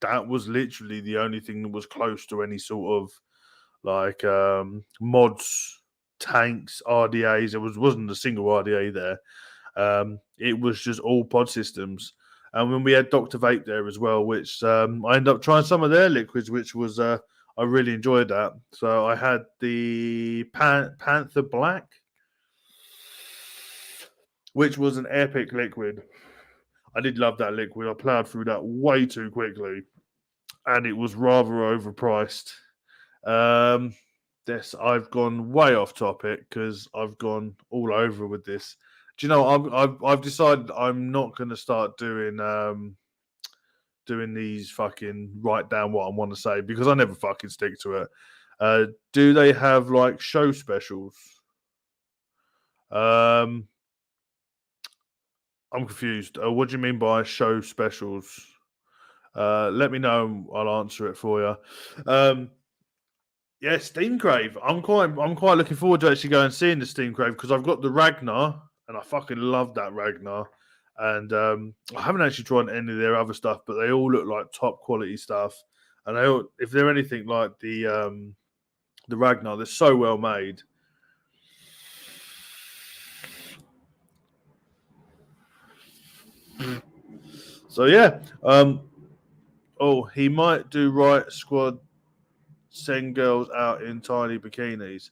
that was literally the only thing that was close to any sort of like mods, tanks, RDAs. There wasn't a single RDA there. It was just all pod systems. And when we had Dr. Vape there as well, which I ended up trying some of their liquids, which was I really enjoyed that. So I had the Panther Black, which was an epic liquid. I did love that liquid. I plowed through that way too quickly, and it was rather overpriced. I've gone way off topic because I've gone all over with this. Do you know I've decided I'm not going to start doing these fucking write down what I want to say because I never fucking stick to it. Do they have like show specials? I'm confused. What do you mean by show specials? Let me know. I'll answer it for you. Yeah, Steam Crave. I'm quite looking forward to actually going and seeing the Steam Crave because I've got the Ragnar and I fucking love that Ragnar. And I haven't actually tried any of their other stuff, but they all look like top quality stuff. And if they're anything like the Ragnar, they're so well made. So yeah, he might do right squad. Send girls out in tiny bikinis.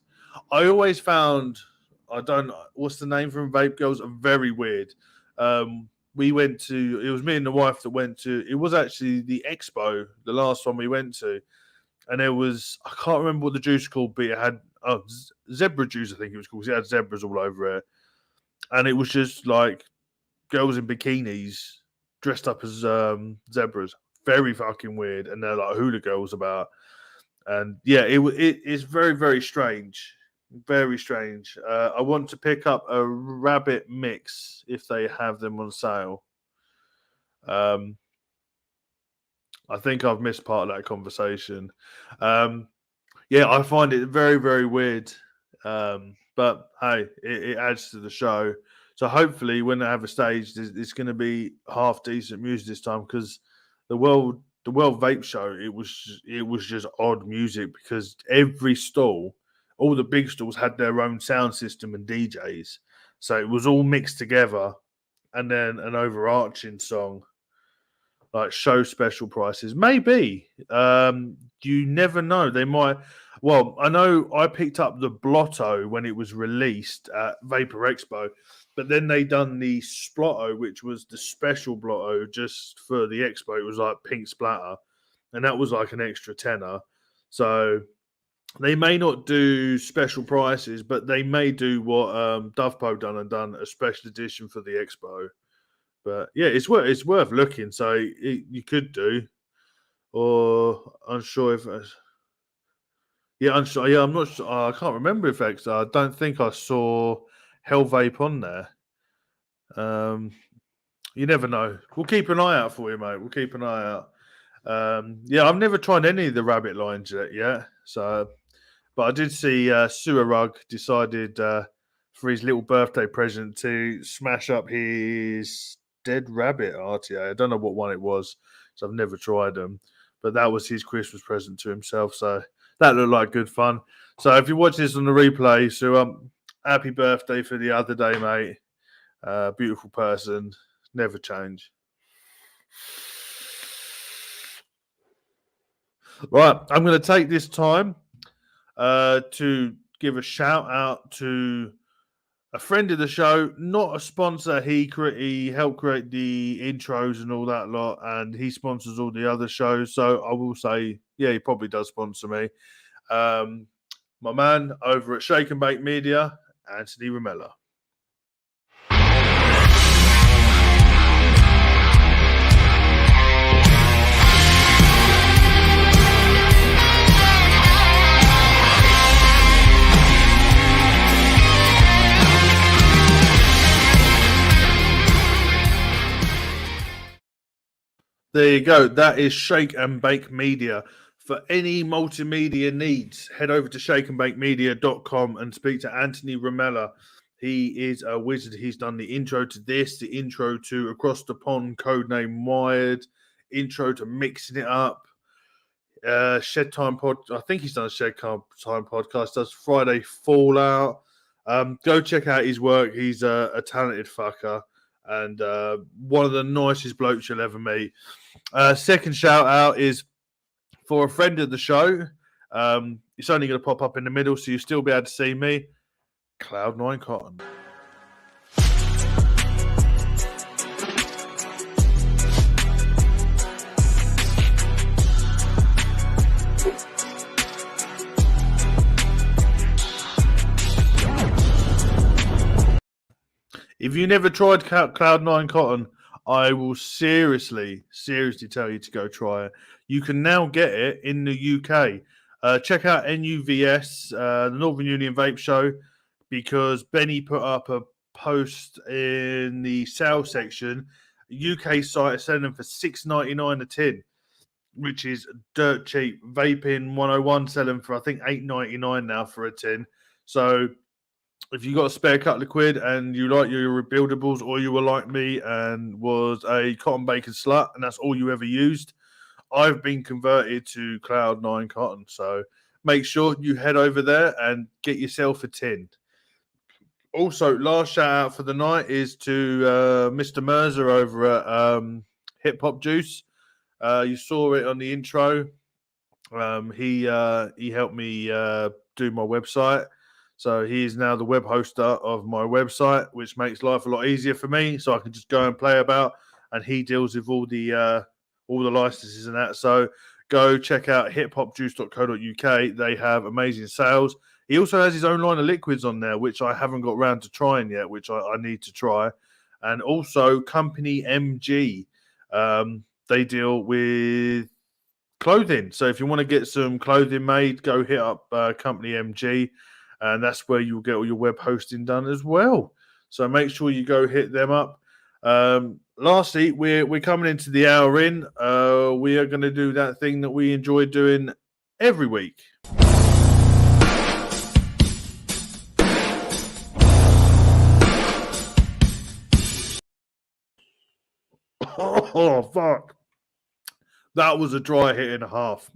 I always found what's the name from Vape Girls? Very weird. We went to, it was me and the wife that went to, it was actually the expo, the last one we went to. And there was, I can't remember what the juice called, but it had zebra juice, I think it was called. It had zebras all over it. And it was just like girls in bikinis dressed up as zebras. Very fucking weird. And they're like hula girls about. And yeah, it is very, very strange. Very strange. I want to pick up a rabbit mix if they have them on sale. I think I've missed part of that conversation. Yeah, I find it very, very weird. But hey, it adds to the show. So hopefully when I have a stage, it's going to be half decent music this time because the World the World Vape Show, it was just odd music because every stall, all the big stalls had their own sound system and DJs, so it was all mixed together, and then an overarching song like show special prices. Maybe you never know. They might. Well, I know I picked up the Blotto when it was released at Vapor Expo, but then they done the Splotto, which was the special Blotto just for the expo. It was like pink splatter, and that was like an extra tenner. So they may not do special prices, but they may do what Dovepo done a special edition for the expo. But yeah, it's worth looking. So you could do, or unsure if. Yeah, unsure. Yeah, I'm not sure. I can't remember if I don't think I saw Hell Vape on there. You never know. We'll keep an eye out for you, mate. We'll keep an eye out. Yeah, I've never tried any of the rabbit lines yet. So, but I did see Sewer Rug decided for his little birthday present to smash up his Dead Rabbit RTA. I don't know what one it was, so I've never tried them. But that was his Christmas present to himself. So that looked like good fun. So if you watch this on the replay, so happy birthday for the other day, mate. Beautiful person, never change. Right, I'm going to take this time to give a shout out to a friend of the show, not a sponsor. He helped create the intros and all that lot, and he sponsors all the other shows. So I will say, yeah, he probably does sponsor me. My man over at Shake and Bake Media, Anthony Ramella. There you go. That is Shake and Bake Media. For any multimedia needs, head over to shakeandbakemedia.com and speak to Anthony Ramella. He is a wizard. He's done the intro to this, the intro to Across the Pond, Codename Wired, intro to Mixing It Up, Shed Time Pod. I think he's done a Shed Time podcast. Does Friday Fallout. Go check out his work. He's a talented fucker and one of the nicest blokes you'll ever meet. Second shout out is for a friend of the show. It's only going to pop up in the middle, so you'll still be able to see me. Cloud9 Cotton. If you never tried Cloud9 Cotton, I will seriously tell you to go try it. You can now get it in the UK. Check out NUVS, the Northern Union Vape Show, because Benny put up a post in the sales section. UK site is selling them for $6.99 a tin, which is dirt cheap. Vaping 101 selling for I think $8.99 now for a tin. So if you got a spare couple of quid and you like your rebuildables, or you were like me and was a cotton bacon slut and that's all you ever used, I've been converted to Cloud9 Cotton. So make sure you head over there and get yourself a tin. Also, last shout out for the night is to Mr. Mercer over at Hip Hop Juice. You saw it on the intro. He helped me do my website. So he is now the web hoster of my website, which makes life a lot easier for me. So I can just go and play about, and he deals with all the licenses and that. So go check out hiphopjuice.co.uk. They have amazing sales. He also has his own line of liquids on there, which I haven't got around to trying yet, which I need to try. And also Company MG. They deal with clothing. So if you want to get some clothing made, go hit up Company MG. And that's where you'll get all your web hosting done as well. So make sure you go hit them up. Lastly, we're coming into the hour in. We are going to do that thing that we enjoy doing every week. Oh, fuck. That was a dry hit and a half.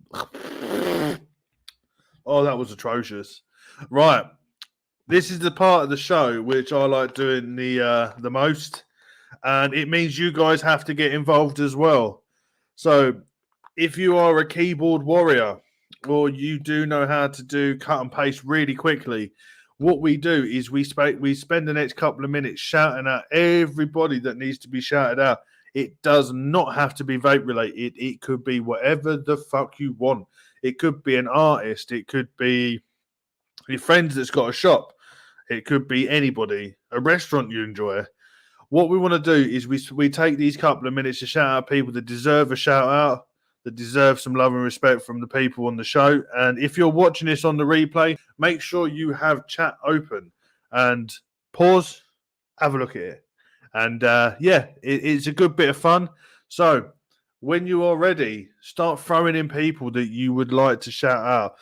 Oh, that was atrocious. Right. This is the part of the show which I like doing the most. And it means you guys have to get involved as well. So if you are a keyboard warrior or you do know how to do cut and paste really quickly, what we do is we spend the next couple of minutes shouting out everybody that needs to be shouted out. It does not have to be vape related. It could be whatever the fuck you want. It could be an artist. It could be your friends that's got a shop. It could be anybody, a restaurant you enjoy. What we want to do is we take these couple of minutes to shout out people that deserve a shout out, that deserve some love and respect from the people on the show. And if you're watching this on the replay, make sure you have chat open and pause, have a look at it. And it's a good bit of fun. So when you are ready, start throwing in people that you would like to shout out.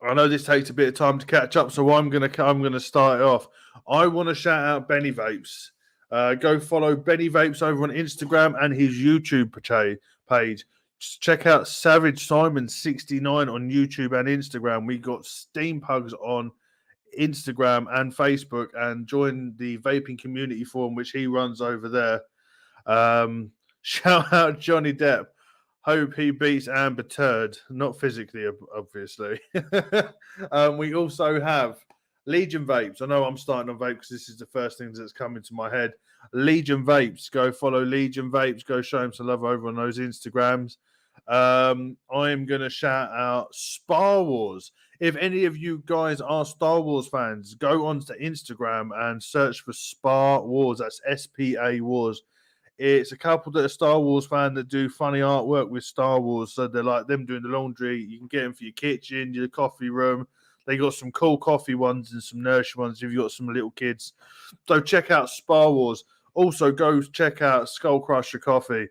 I know this takes a bit of time to catch up, so I'm gonna start it off. I want to shout out Benny Vapes. Go follow Benny Vapes over on Instagram and his YouTube page. Just check out Savage Simon 69 on YouTube and Instagram. We got Steam Pugs on Instagram and Facebook, and join the vaping community forum which he runs over there. Shout out Johnny Depp. Hope he beats Amber Turd, not physically, obviously. We also have Legion Vapes. I know I'm starting on vape because this is the first thing that's coming to my head. Legion Vapes. Go follow Legion Vapes. Go show him some love over on those Instagrams. I'm going to shout out Star Wars. If any of you guys are Star Wars fans, go onto Instagram and search for Spa Wars. That's SPA Wars. It's a couple that are Star Wars fan that do funny artwork with Star Wars. So they're like them doing the laundry. You can get them for your kitchen, your coffee room. They got some cool coffee ones and some nursery ones if you've got some little kids. So check out Spa Wars. Also, go check out Skull Crusher Coffee.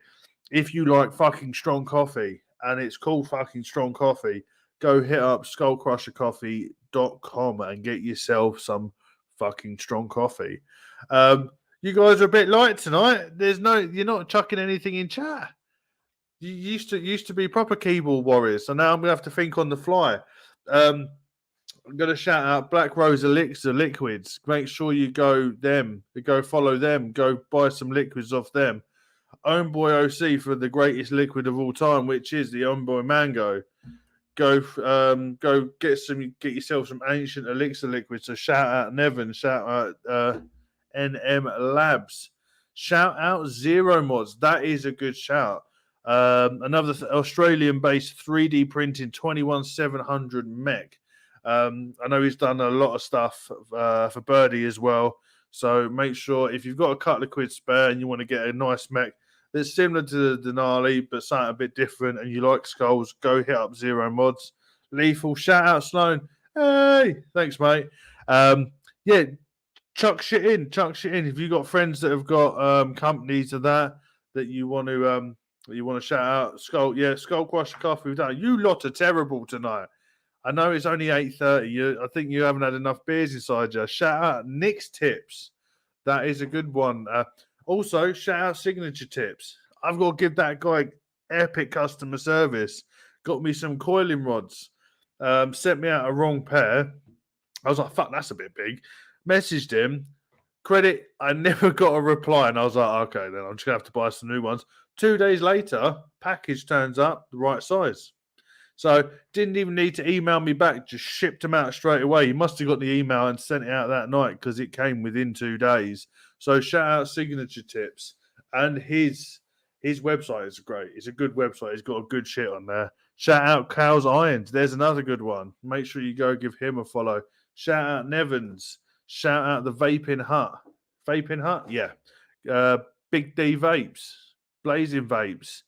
If you like fucking strong coffee and it's called fucking strong coffee, go hit up skullcrushercoffee.com and get yourself some fucking strong coffee. You guys are a bit light tonight. You're not chucking anything in chat. You used to be proper keyboard warriors, so now I'm gonna have to think on the fly. I'm gonna shout out Black Rose Elixir liquids. Make sure you go follow them, go buy some liquids off them. Homeboy OC for the greatest liquid of all time, which is the Homeboy Mango. Go get yourself some ancient Elixir liquids. So shout out Nevin, shout out NM Labs. Shout out Zero Mods. That is a good shout. Another Australian-based 3D printing 21700 mech. I know he's done a lot of stuff for Birdie as well. So make sure if you've got a couple of quid spare and you want to get a nice mech that's similar to the Denali but something a bit different, and you like skulls, go hit up Zero Mods. Lethal. Shout out Sloan. Hey, thanks, mate. Chuck shit in. If you've got friends that have got companies of that you want to shout out, Skull Crusher Coffee. We've done. You lot are terrible tonight. I know it's only 8:30. I think you haven't had enough beers inside you. Shout out Nick's Tips. That is a good one. Also, shout out Signature Tips. I've got to give that guy epic customer service. Got me some coiling rods. Sent me out a wrong pair. I was like, fuck, that's a bit big. Messaged him, credit, I never got a reply, and I was like, okay, then I'm just gonna have to buy some new ones. 2 days later, package turns up the right size. So didn't even need to email me back, just shipped them out straight away. He must have got the email and sent it out that night because it came within 2 days. So shout out Signature Tips. And his website is great. It's a good website. He's got a good shit on there. Shout out Cow's Irons. There's another good one. Make sure you go give him a follow. Shout out Nevins. Shout out the Vaping Hut. Vaping Hut? Yeah. Big D Vapes. Blazing Vapes.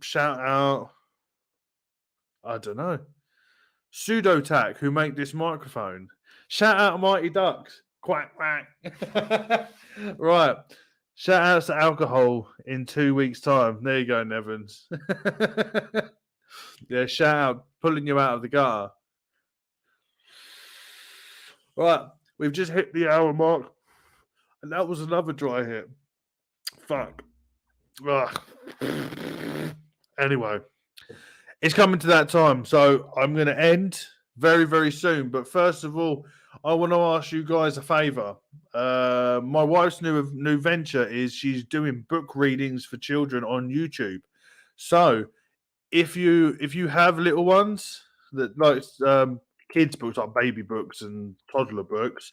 Shout out, I don't know, Pseudotac, who make this microphone. Shout out Mighty Ducks. Quack, quack. Right. Shout outs to alcohol in 2 weeks' time. There you go, Nevins. Yeah, shout out pulling you out of the gutter. Right, we've just hit the hour mark, and that was another dry hit. Fuck. Anyway, it's coming to that time, so I'm going to end very, very soon. But first of all, I want to ask you guys a favor. My wife's new venture is she's doing book readings for children on YouTube. So if you have little ones that like kids books, like baby books and toddler books,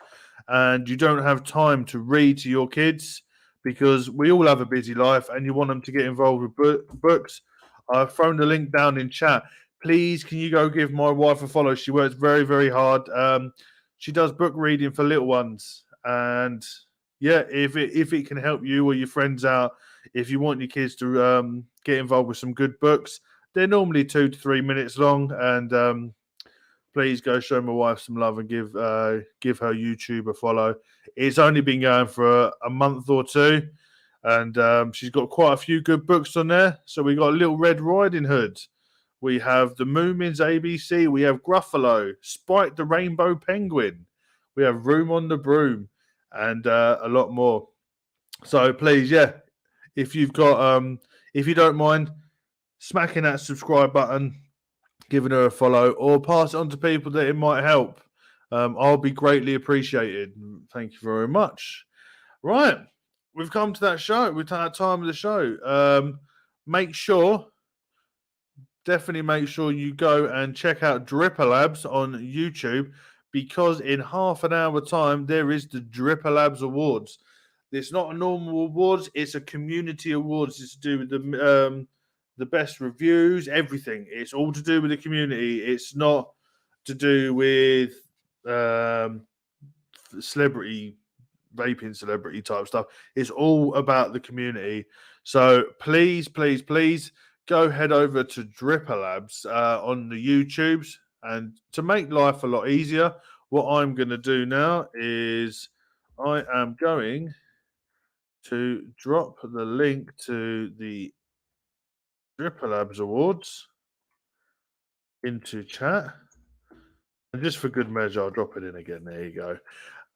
and you don't have time to read to your kids because we all have a busy life and you want them to get involved with books, I've thrown the link down in chat. Please, can you go give my wife a follow? She works very, very hard. She does book reading for little ones, and yeah, if it can help you or your friends out, if you want your kids to get involved with some good books, they're normally 2 to 3 minutes long, and please go show my wife some love and give her YouTube a follow. It's only been going for a month or two, and she's got quite a few good books on there. So we got Little Red Riding Hood, we have the Moomins ABC, we have Gruffalo, Spike the Rainbow Penguin, we have Room on the Broom, and a lot more. So please, yeah, if you've got if you don't mind smacking that subscribe button, giving her a follow, or pass it on to people that it might help, I'll be greatly appreciated. Thank you very much. Right, we've come to that show. We've done that time of the show. Definitely make sure you go and check out DripperLabs on YouTube, because in half an hour time there is the DripperLabs Awards. It's not a normal awards; it's a community awards. It's to do with the best reviews, everything. It's all to do with the community. It's not to do with celebrity type stuff. It's all about the community. So please, please, please go head over to DripperLabs on the YouTubes. And to make life a lot easier, what I'm going to do now is I am going to drop the link to the DripperLabs Awards into chat. And just for good measure, I'll drop it in again. There you go.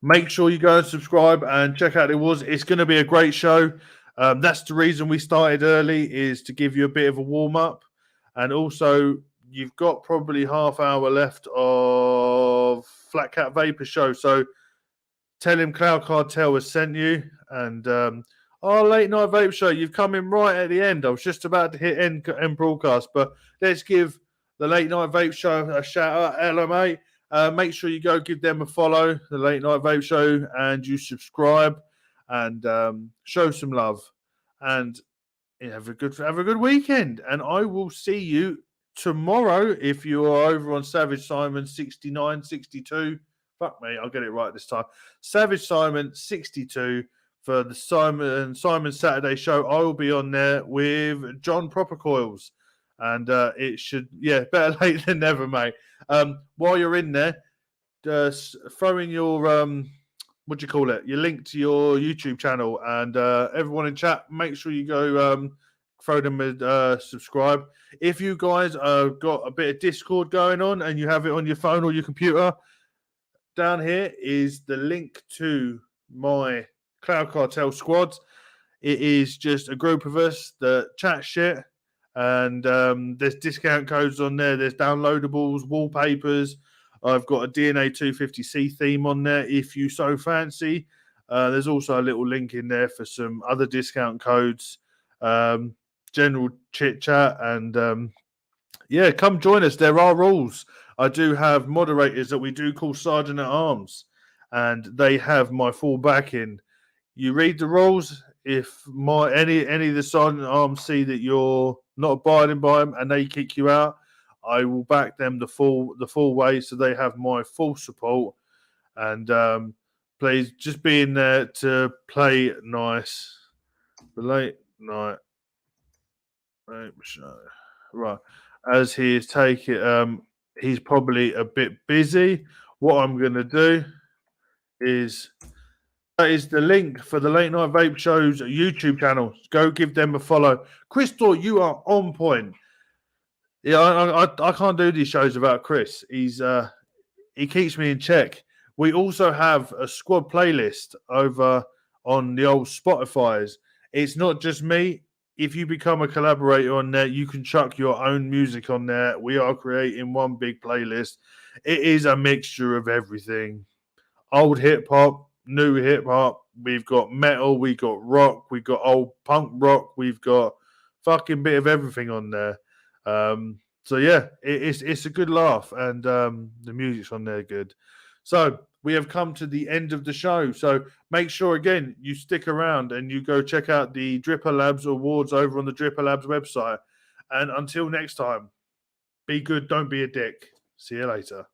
Make sure you go and subscribe and check out the awards. It's going to be a great show. That's the reason we started early, is to give you a bit of a warm-up. And also, you've got probably half hour left of Flat Cat Vapor Show. So tell him Cloud Cartel has sent you. And our late night vape show, you've come in right at the end. I was just about to hit end broadcast, but let's give the late night vape show a shout out. Hello, mate. Make sure you go give them a follow, the late night vape show, and you subscribe and show some love. And have a good weekend. And I will see you tomorrow if you are over on Savage Simon 6962. Fuck me, I'll get it right this time. Savage Simon 62 for the Simon Saturday show. I will be on there with John Proper Coils. And it should, better late than never, mate. While you're in there, throw in your, your link to your YouTube channel. And everyone in chat, make sure you go throw them a subscribe. If you guys got a bit of Discord going on and you have it on your phone or your computer, down here is the link to my Cloud Cartel squad. It is just a group of us that chat shit. And there's discount codes on there. There's downloadables, wallpapers. I've got a DNA 250C theme on there if you so fancy. There's also a little link in there for some other discount codes, general chit chat, and come join us. There are rules. I do have moderators that we do call Sergeant at Arms, and they have my full backing. You read the rules. If any of the Sergeant at Arms see that you're not abiding by them and they kick you out, I will back them the full way, so they have my full support. And please just be in there to play nice. The late night show, right? As he is taking, he's probably a bit busy. What I'm going to do is, that is the link for the Late Night Vape Show's YouTube channel. Go give them a follow. Crystal, you are on point. Yeah, I can't do these shows without Chris. He keeps me in check. We also have a squad playlist over on the old Spotify's. It's not just me. if you become a collaborator on there, you can chuck your own music on there. We are creating one big playlist. It is a mixture of everything. Old hip hop, new hip hop. We've got metal, we got rock, we got old punk rock, we've got fucking bit of everything on there. So yeah, it's a good laugh, and the music's on there good. So we have come to the end of the show. So make sure again you stick around and you go check out the DripperLabs Awards over on the DripperLabs website. And until next time, be good, don't be a dick. See you later.